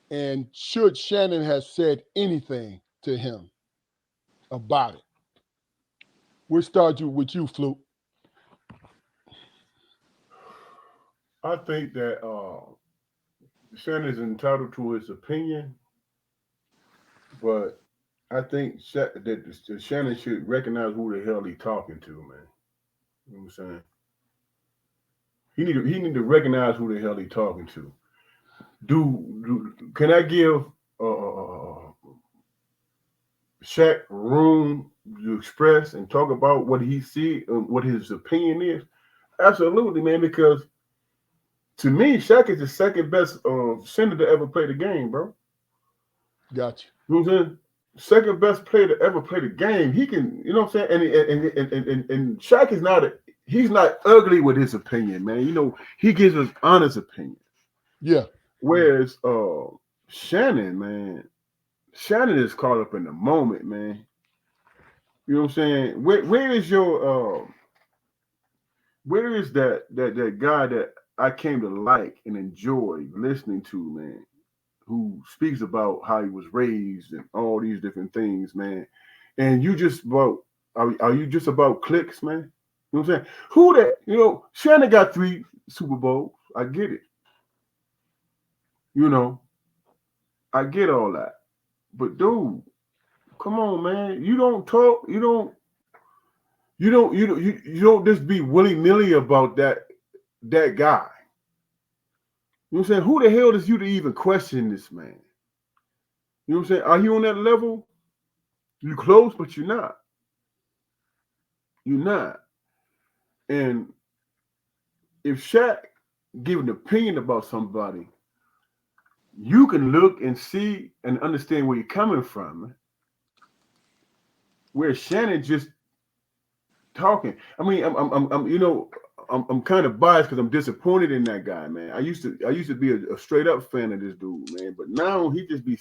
And should Shannon have said anything to him about it? We'll start with you, Fluke. I think that Shannon's entitled to his opinion, but I think that Shannon should recognize who the hell he talking to, man. You know what I'm saying? He need to recognize who the hell he talking to. Can I give Shaq room to express and talk about what he see, what his opinion is? Absolutely, man. Because to me, Shaq is the second best center to ever play the game, bro. Gotcha. You know what I'm saying? Second best player to ever play the game. He can, you know what I'm saying? And Shaq is he's not ugly with his opinion, man. You know, he gives us honest opinion. Yeah. Whereas Shannon is caught up in the moment, man. You know what I'm saying? Where is that guy that I came to like and enjoy listening to, man, who speaks about how he was raised and all these different things, man. And you just about are you just about clicks, man? You know what I'm saying? Who that, Shannon got 3 Super Bowls. I get it. You know, I get all that. But dude, come on, man. You don't talk, you don't just be willy-nilly about that guy. You know what I'm saying? Who the hell is you to even question this man? You know what I'm saying? Are you on that level? You close, but you're not. You're not. And if Shaq give an opinion about somebody, you can look and see and understand where you're coming from. Where Shannon just talking. I mean, I'm kind of biased because I'm disappointed in that guy, man. I used to be a straight up fan of this dude, man. But now he just be,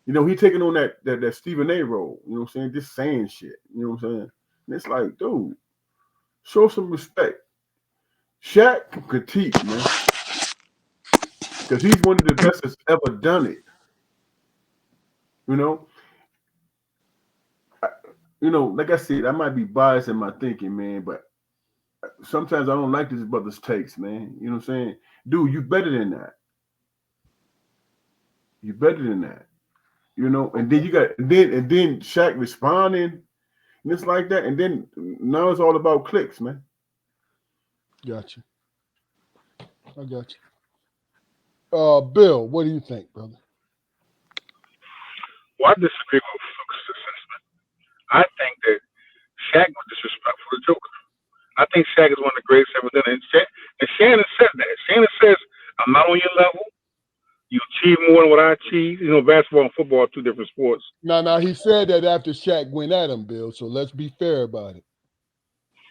he taking on that Stephen A role. You know what I'm saying? Just saying shit. You know what I'm saying? And it's like, dude, show some respect. Shaq can critique, man, because he's one of the best that's ever done it. You know, I, like I said, I might be biased in my thinking, man, but sometimes I don't like this brother's takes, man. You know what I'm saying? Dude, you better than that. You better than that. And then you got and then Shaq responding, and it's like that, and then now it's all about clicks, man. Gotcha. I got you. Bill, what do you think, brother? Well, I disagree with Luke's assessment. I think that Shaq was disrespectful to Joker. I think Shaq is one of the greatest ever done it. And Shannon said that. Shannon says, I'm not on your level. You achieve more than what I achieve. Basketball and football are two different sports. Now he said that after Shaq went at him, Bill. So let's be fair about it.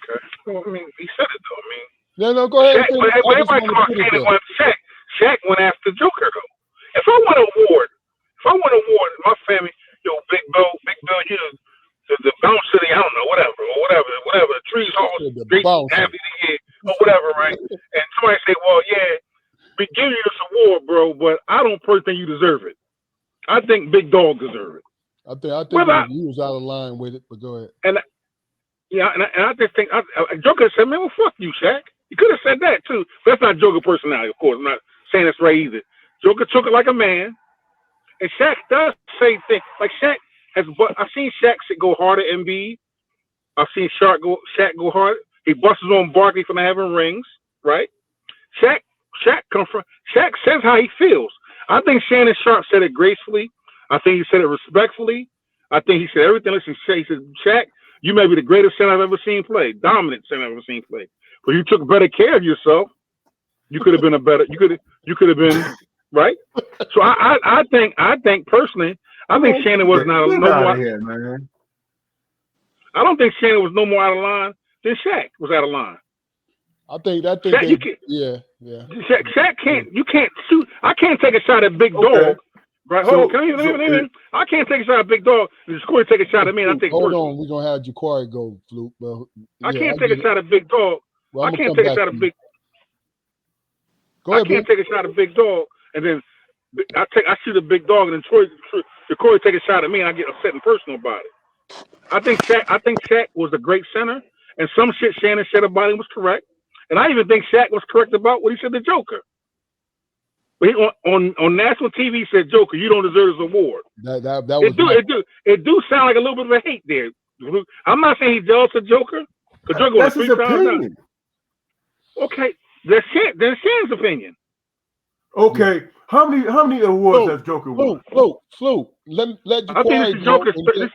Okay. Well, I mean, he said it though. I mean, No, go ahead. Shaq, but everybody talks Shannon went Shaq. Shaq went after Joker though. If I win an award, my family, Big Bill, you the bounce city, I don't know, whatever, the trees all great, happy to hear, or whatever, right? And somebody say, well, yeah, we give you this award, bro, but I don't personally think you deserve it. I think Big Dog deserve it. I think he was out of line with it, but go ahead. And I just think Joker said, man, well, fuck you, Shaq. You could have said that too. But that's not Joker personality, of course. I'm not saying that's right either. Joker took it like a man, and Shaq does say things like Shaq has. I've seen Shaq go hard at Embiid. I've seen Shaq go hard. He busts on Barkley for not having rings, right? Shaq says how he feels. I think Shannon Sharpe said it gracefully. I think he said it respectfully. I think he said everything. Listen, he said, Shaq, you may be the greatest center I've ever seen play, dominant center I've ever seen play. But you took better care of yourself. You could have been you could have been right. So I think personally, I think Shannon was not no more. Here, man. I don't think Shannon was no more out of line than Shaq was out of line. I think Shaq, yeah. Shaq can't. You can't shoot. I can't take a shot at Big Dog. Right? Hold on. I can't take a shot at Big Dog. The score take a shot at me. And I think. Hold on. We're gonna have Ja'Cory go, Fluke. Well, I can't take a shot at Big Dog. Well, I can't take a shot at Big. I can't take a shot at Big Dog, and then I shoot a Big Dog, and then Ja'Cory take a shot at me, and I get upset and personal about it. I think Shaq was a great center, and some shit Shannon said about him was correct, and I even think Shaq was correct about what he said to Joker. But he, on national TV said, Joker, you don't deserve this award. It do sound like a little bit of a hate there. I'm not saying he's jealous of Joker, because Joker was 3 times down. Okay, that's Shannon's opinion. Okay, how many awards has Joker won? Fluke. Let I think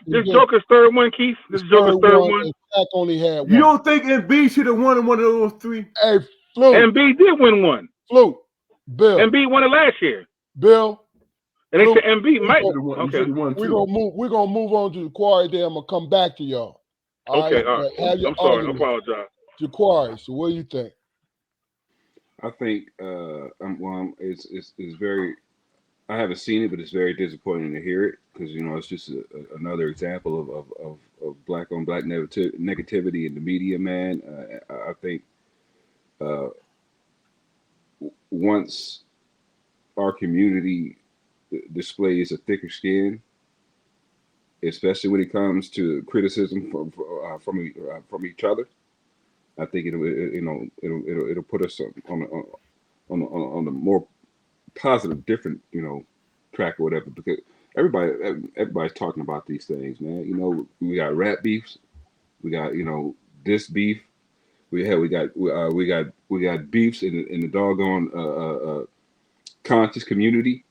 this Joker's third one, Keith. This is Joker's third one. Shaq only had one. You don't think Embiid should have won one of those three? Hey, Fluke. Embiid did win one. Fluke. Bill. Embiid won it last year. Bill. And they said Embiid might. Okay. We're gonna move on to Ja'Cory. Then I'm gonna come back to y'all. Okay. All right. I'm sorry. I apologize. Ja'Cory. So what do you think? I think it's very. I haven't seen it, but it's very disappointing to hear it because it's just another example of black on black negativity in the media, man. I think once our community displays a thicker skin, especially when it comes to criticism from each other, I think it'll put us on a more positive, different track or whatever, because everybody's talking about these things, man. We got rap beefs, we got this beef, we got beefs in the doggone conscious community.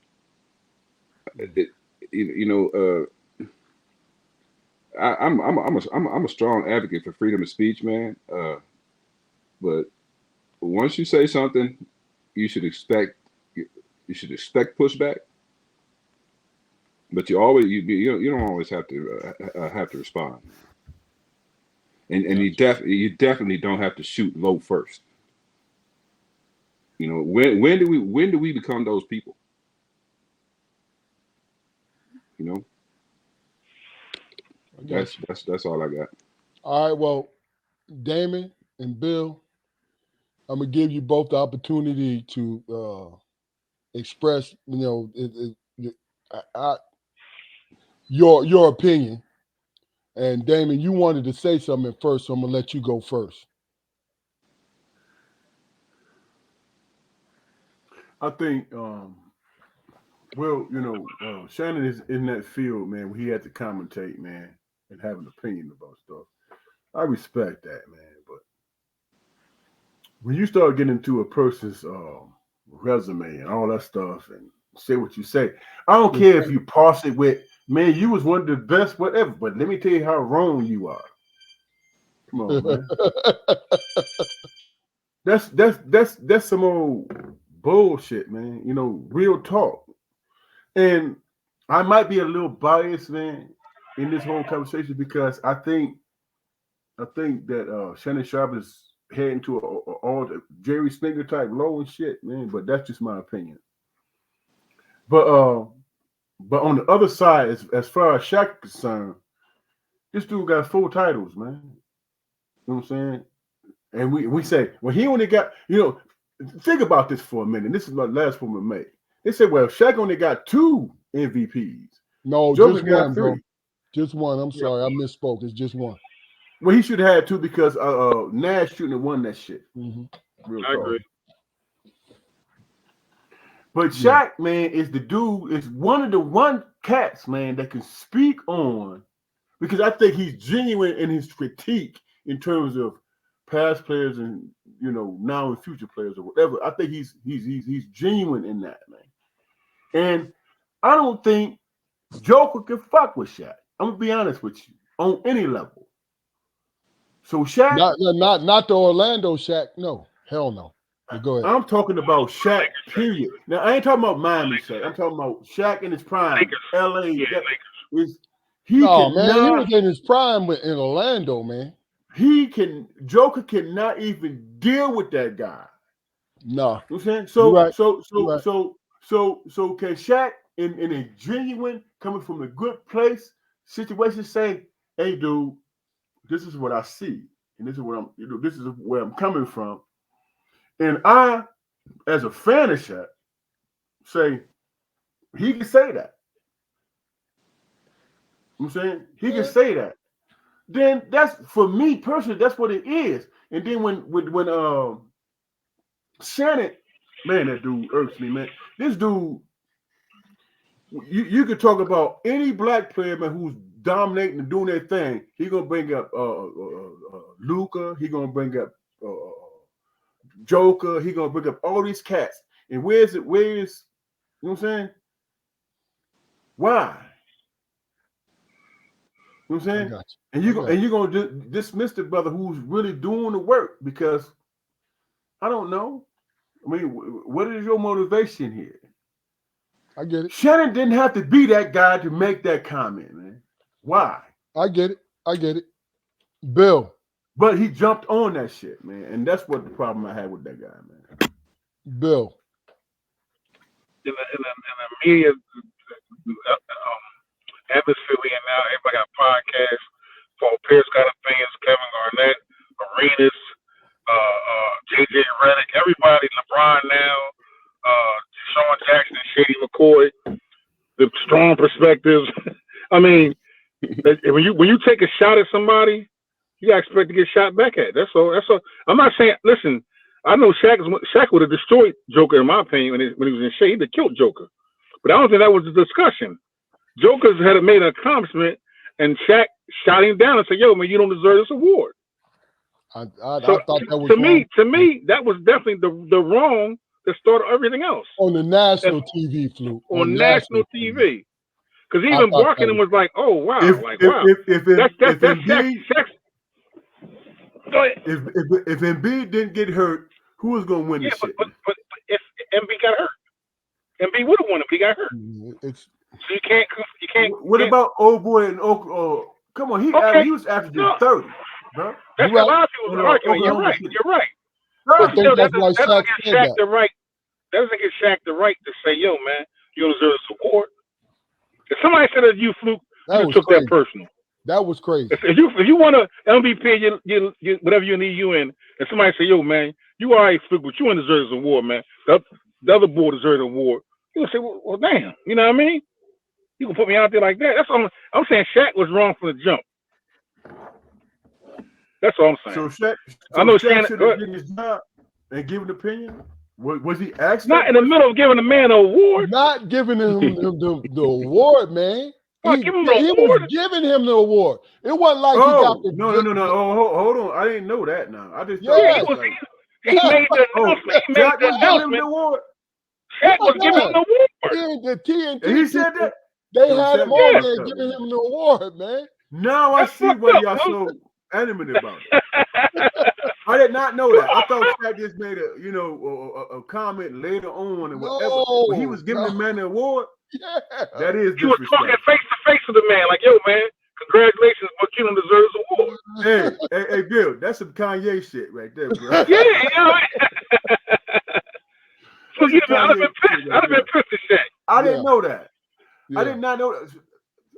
I'm a strong advocate for freedom of speech, man. But once you say something, you should expect pushback. But you don't always have to respond. And you definitely don't have to shoot low first. When do we become those people? That's all I got. All right, well, Damon and Bill, I'm gonna give you both the opportunity to express, your opinion. And Damon, you wanted to say something first, so I'm gonna let you go first. I think, Shannon is in that field, man, where he had to commentate, man, and have an opinion about stuff. I respect that, man. But when you start getting into a person's resume and all that stuff and say what you say, I don't care if you parse it with, man, you was one of the best, whatever. But let me tell you how wrong you are. Come on, man. That's some old bullshit, man. Real talk. And I might be a little biased, man, in this whole conversation because I think that Shannon Sharpe is heading to all the Jerry Springer type low and shit, man. But that's just my opinion. But on the other side, as far as Shaq is concerned, this dude got 4 titles, man. You know what I'm saying? And we say, well, he only got, think about this for a minute. This is my last point we make. They said, well, Shaq only got 2 MVPs. No, Joker just got one, 3. bro. Just one. I'm sorry, I misspoke. It's just one. Well, he should have had 2 because Nash shouldn't have won that shit. Mm-hmm. I agree. But Shaq, man, is the dude, is one of the one cats, man, that can speak on, because I think he's genuine in his critique in terms of past players and now and future players or whatever. I think he's genuine in that, man. And I don't think Joker can fuck with Shaq. I'm gonna be honest with you on any level. So Shaq, not the Orlando Shaq. No, hell no. But go ahead. I'm talking about Shaq. Period. Now I ain't talking about Miami Shaq. I'm talking about Shaq in his prime. Lakers. LA. Yeah, Lakers. He was in his prime in Orlando, man. Joker cannot even deal with that guy. No. You know what I'm saying? So can Shaq in a genuine, coming from a good place situation say, hey dude, this is what I see, and this is what this is where I'm coming from. And I, as a fan of Shaq, say he can say that. You know what I'm saying? He can say that. Then that's, for me personally, that's what it is. And then when Shannon, man, that dude irks me, man. This dude, you could talk about any black player, man, who's dominating and doing their thing. He gonna bring up Luka. He gonna bring up Joker. He gonna bring up all these cats. And where is, you know what I'm saying? Why? You know what I'm saying? And you're gonna dismiss the brother who's really doing the work, because I don't know. I mean, what is your motivation here? I get it. Shannon didn't have to be that guy to make that comment, man. Why? I get it. Bill. But he jumped on that shit, man. And that's what the problem I had with that guy, man. Bill. In the media atmosphere we in now, everybody got podcasts. Paul Pierce got opinions, Kevin Garnett, Arenas, JJ Redick, everybody, LeBron now, Deshaun Jackson, Shady McCoy, the strong perspectives. I mean, when you take a shot at somebody, you gotta expect to get shot back at. That's all. I'm not saying. Listen, I know Shaq would have destroyed Joker, in my opinion, when he was in shape. He'd have killed Joker. But I don't think that was the discussion. Joker's had made an accomplishment, and Shaq shot him down and said, "Yo, man, you don't deserve this award." I thought that was to me, that was definitely the wrong that started everything else On the national TV, Fluke. on national TV. Because I even thought Barking that was like, "Oh wow, If like if wow." if if That's if Shaq. Embiid Go ahead. if Embiid didn't get hurt, who was gonna win Yeah, this shit? but if MB got hurt, MB would have won if he got hurt. it's So you can't. What about old boy in Oklahoma? Come on, Okay. he was averaging No. 30, bro. That's You're a right. lot of people's argument. You're Oklahoma right. City. You're right. I 30. think Still, that's that why doesn't Shaq give said Shaq that. the right. That doesn't give Shaq the right to say, "Yo, man, you don't deserve this award." If somebody said that you, Fluke, That you was took crazy. that personal. That was crazy. If you want to MVP, you whatever you need you in, and somebody say, "Yo, man, you all right, Fluke, but you don't deserve this award, man. The other boy deserves the award." You gonna say, well, damn, you know what I mean? You can put me out there like that. That's all I'm saying. Shaq was wrong from the jump. That's all I'm saying. So I know Shaq Shannon. should have did his job and give an opinion. Was he asked? Not in the middle of giving a man an award. Not giving him the award, man. Give him the He award. was giving him the award. It wasn't like he got the No. Oh, hold on. I didn't know that. Now I just Yeah, thought He made the announcement. He made Shaq the was giving him the announcement. award. Shaq was giving him the award. The TNT. And he said that. They So had Shaq him on was there fucked up. giving him the award, man. Now I That's see fucked why up, y'all bro. so adamant about it. I did not know that. I thought Shaq just made a comment later on and whatever. But he was giving the man the award. Yeah. That is He was disrespect. talking face to face with the man, like, "Yo, man, congratulations, but you don't deserve this award." Hey, Bill, that's some Kanye shit right there, bro. Yeah, you know. So I'd have been pissed. I'd have been pissed at Shaq. I didn't know that. Yeah. I did not know that.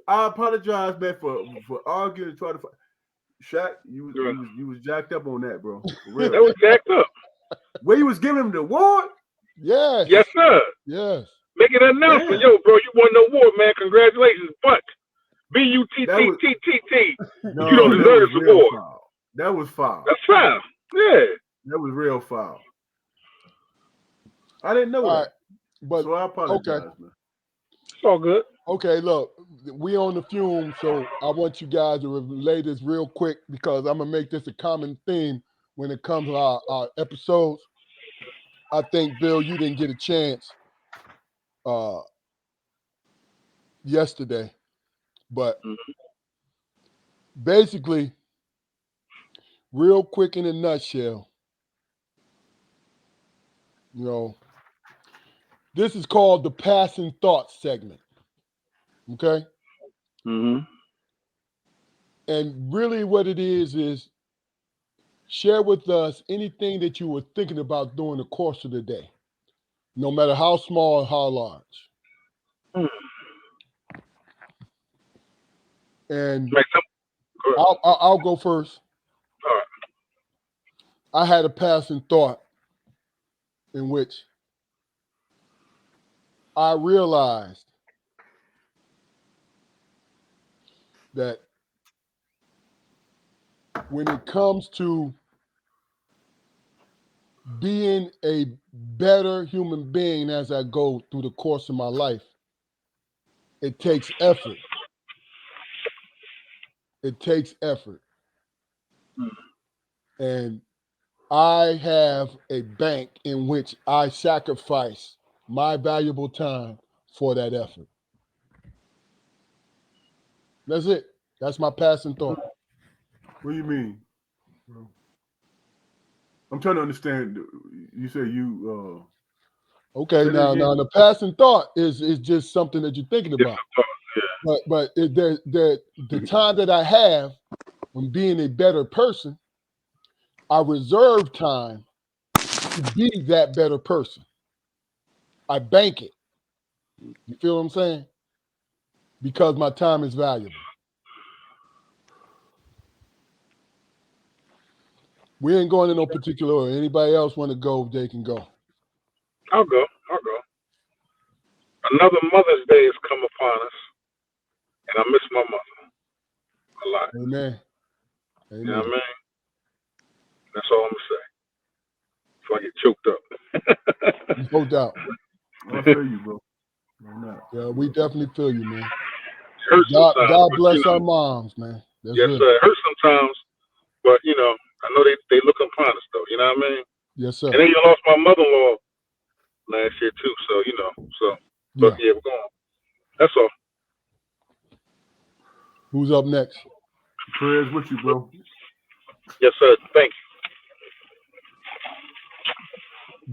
I apologize, man, for arguing and trying to. Shaq, you was jacked up on that, bro. For real. That was jacked up. Where you was giving him the award? Yes. Yes, sir. Yes. Making an announcement, Yeah. "Yo, bro, you won the award, man. Congratulations, but BUTTTTT. No, You don't that deserve was this real award." foul. That was foul. That's fine. Yeah. That was real foul. I didn't know All that. right. But So I apologize, okay. man. It's all good. Okay, look, we on the fume, so I want you guys to relay this real quick because I'm gonna make this a common theme when it comes to our episodes. I think, Bill, you didn't get a chance yesterday, but basically, real quick in a nutshell, this is called the passing thoughts segment. Okay? Mm-hmm. And really what it is share with us anything that you were thinking about during the course of the day, no matter how small or how large. And I'll go first. All right. I had a passing thought in which I realized that when it comes to being a better human being as I go through the course of my life, it takes effort. It takes effort. And I have a bank in which I sacrifice my valuable time for that effort. That's it. That's my passing thought. What do you mean, bro? I'm trying to understand. You say you Okay, now the passing thought is just something that you're thinking about. But the time that I have on being a better person, I reserve time to be that better person. I bank it. You feel what I'm saying? Because my time is valuable. We ain't going in no particular order. Anybody else want to go, they can go. I'll go. Another Mother's Day has come upon us, and I miss my mother a lot. Amen. You know what I mean? That's all I'm gonna say. Before I get choked up. No doubt. I feel you, bro. Yeah, we definitely feel you, man. It hurts sometimes, God bless but, our moms, man. That's yes, real. sir. It hurts sometimes, but I know they look upon us though. You know what I mean? Yes, sir. And then you lost my mother-in-law last year too. So but Yeah. yeah, we're going. That's all. Who's up next? Prayers with you, bro. Yes, sir. Thank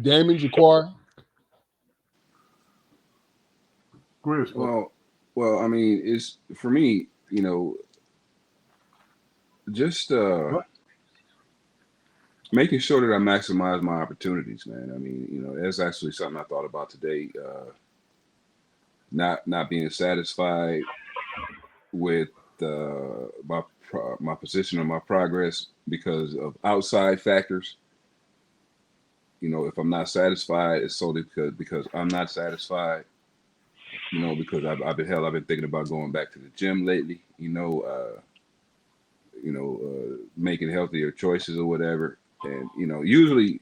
Damon Jaquar. Go ahead, Smoke. Well, I mean, it's for me, just making sure that I maximize my opportunities, man. I mean, that's actually something I thought about today. Not being satisfied with my position or my progress because of outside factors. If I'm not satisfied, it's solely because I'm not satisfied. Because I've been thinking about going back to the gym lately. Making healthier choices or whatever. And usually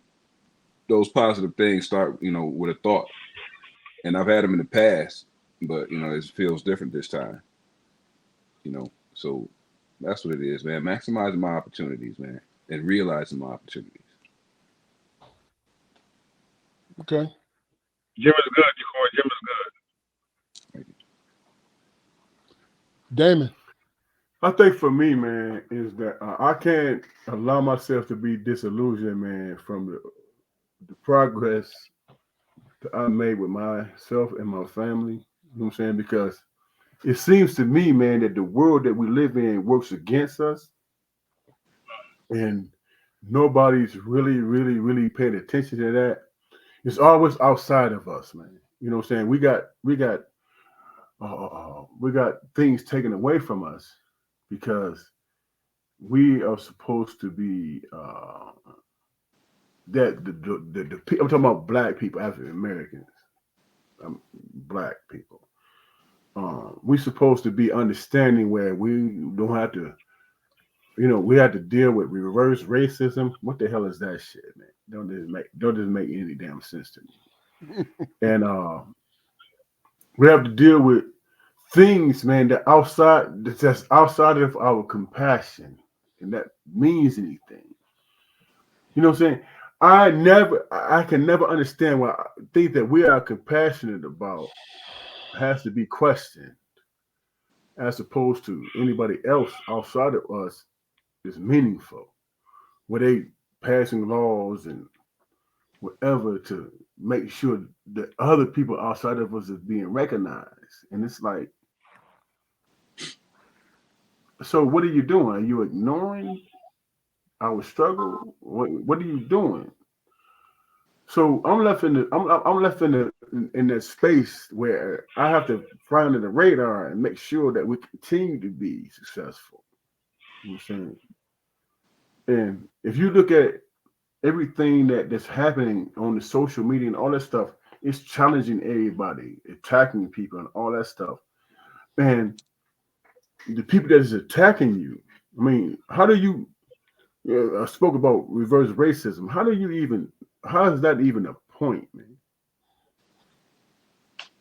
those positive things start with a thought. And I've had them in the past, but it feels different this time. So that's what it is, man. Maximizing my opportunities, man, and realizing my opportunities. Okay. you. Jim is good, Jacory. Jim is good. Damon. I think for me, man, is that I can't allow myself to be disillusioned, man, from the progress that I made with myself and my family. You know what I'm saying? Because it seems to me, man, that the world that we live in works against us, and nobody's really paying attention to that. It's always outside of us, man. You know what I'm saying? We got things taken away from us because we are supposed to be that I'm talking about black people, African Americans, black people. We supposed to be understanding where we don't have to, we have to deal with reverse racism. What the hell is that shit, man? Don't just make any damn sense to me. And we have to deal with things, man, that's outside of our compassion, and that means anything. You know what I'm saying? I can never understand why things that we are compassionate about has to be questioned, as opposed to anybody else outside of us is meaningful. Where they passing laws and whatever to make sure that other people outside of us is being recognized, and it's like, so what are you doing? Are you ignoring our struggle? What are you doing? So I'm left in I'm left in that space where I have to fly under the radar and make sure that we continue to be successful. You know what I'm saying? And if you look at everything that's happening on the social media and all that stuff, it's challenging everybody, attacking people and all that stuff. And the people that is attacking you, I mean, how do you? I spoke about reverse racism. How do you even? How is that even a point, man?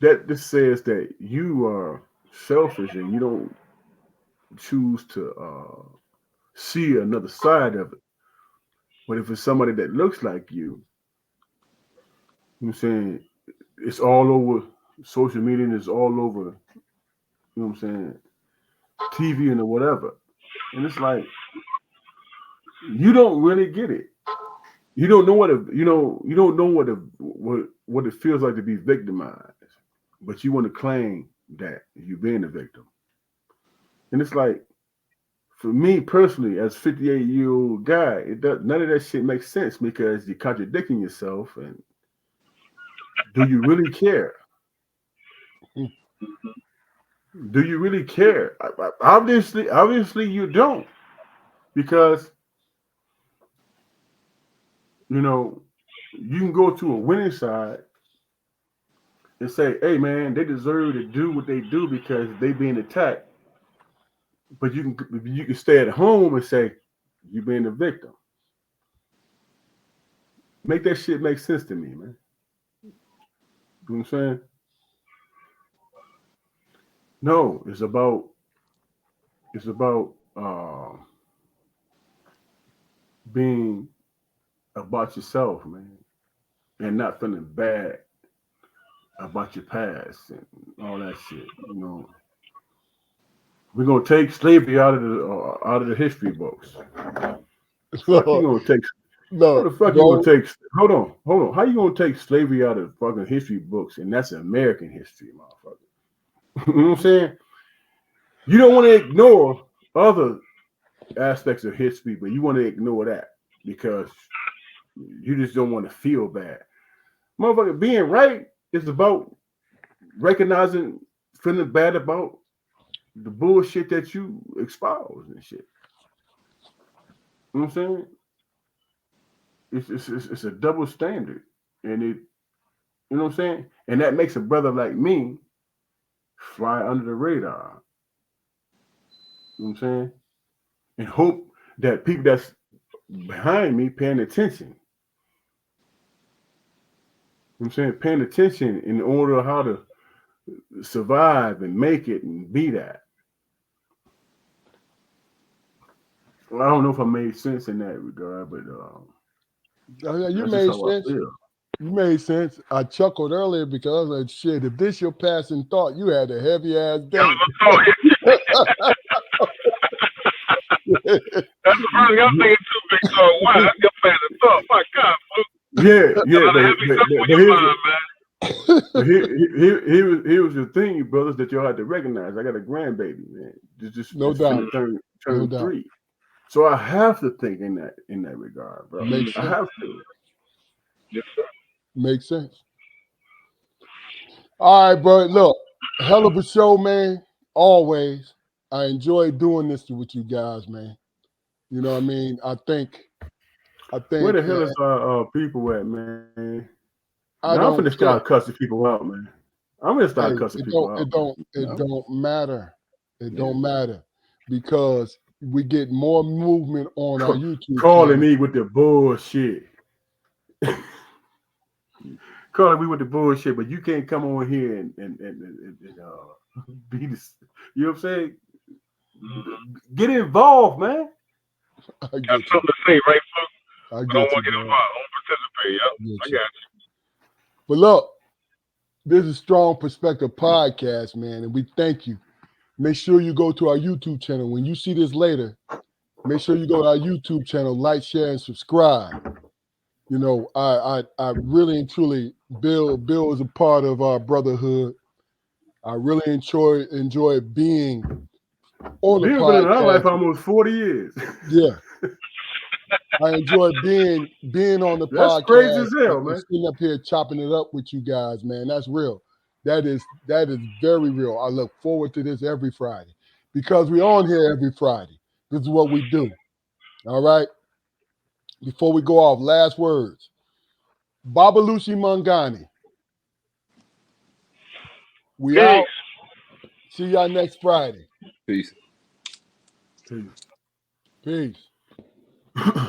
That this says that you are selfish and you don't choose to see another side of it. But if it's somebody that looks like you know what I'm saying, it's all over social media and it's all over, you know what I'm saying, TV and whatever. And it's like you don't really get it. You don't know you don't know what it feels like to be victimized, but you want to claim that you're being a victim. And it's like, for me personally, as a 58-year-old guy, none of that shit makes sense because you're contradicting yourself. And do you really care? Do you really care? Obviously, you don't, because you know you can go to a winning side and say, "Hey, man, they deserve to do what they do because they being attacked." But you can stay at home and say you being the victim. Make that shit make sense to me, man. You know what I'm saying? No, it's about being about yourself, man, and not feeling bad. about your past and all that shit. You know, we're gonna take slavery out of the history books. Fuck you gonna take? How No, the fuck you gonna no, take? Hold on. How you gonna take slavery out of fucking history books and that's American history, motherfucker? You know what I'm saying? You don't want to ignore other aspects of history, but you want to ignore that because you just don't want to feel bad. Motherfucker, being right is about recognizing, feeling bad about the bullshit that you expose and shit. You know what I'm saying? It's a double standard, and you know what I'm saying, and that makes a brother like me fly under the radar. You know what I'm saying, and hope that people that's behind me paying attention. You know what I'm saying, paying attention in order how to survive and make it and be that. Well, I don't know if I made sense in that regard, but you that's just made how I sense. feel. You made sense. I chuckled earlier because I was like, shit, if this your passing thought, you had a heavy ass day. That's the first thing I'm thinking too, Big Dog. Wow, that's your favorite thought. My God, Yeah, another heavy something on your here's mind, man. but here was the thing, brothers, that y'all had to recognize. I got a grandbaby, man. Just No doubt. finna turn No doubt. 3. So I have to think in that regard, bro. Makes I sense. have to. Yes, sir. Makes sense. All right, bro. Look, hell of a show, man. Always. I enjoy doing this with you guys, man. You know what I mean? I think Where the hell is our people at, man? Now I I'm finna don't start care. cussing people out, man. I'm gonna Hey, start cussing people out, man. You it know? don't matter. It Yeah. don't matter because we get more movement on our YouTube Calling channel. me with the bullshit. Calling me with the bullshit, but you can't come on here and be this. You know what I'm saying? Get involved, man. I Got get you. something to say, right, folks? I I don't get want you, to get bro. involved. I don't participate. Yep. I Get you. got you. But look, this is Strong Perspective Podcast, man, and we thank you. Make sure you go to our YouTube channel. When you see this later, make sure you go to our YouTube channel, like, share, and subscribe. You know, I really and truly, Bill is a part of our brotherhood. I really enjoy being on the Bill's been in our life podcast. almost 40 years. Yeah, I enjoy being on the That's crazy podcast as and hell, man. sitting up here chopping it up with you guys, man. That's real. That is very real. I look forward to this every Friday because we're on here every Friday. This is what we do. All right. Before we go off, last words. Babalushi Mangani. We out. Peace. See y'all next Friday. Peace. Peace. Peace.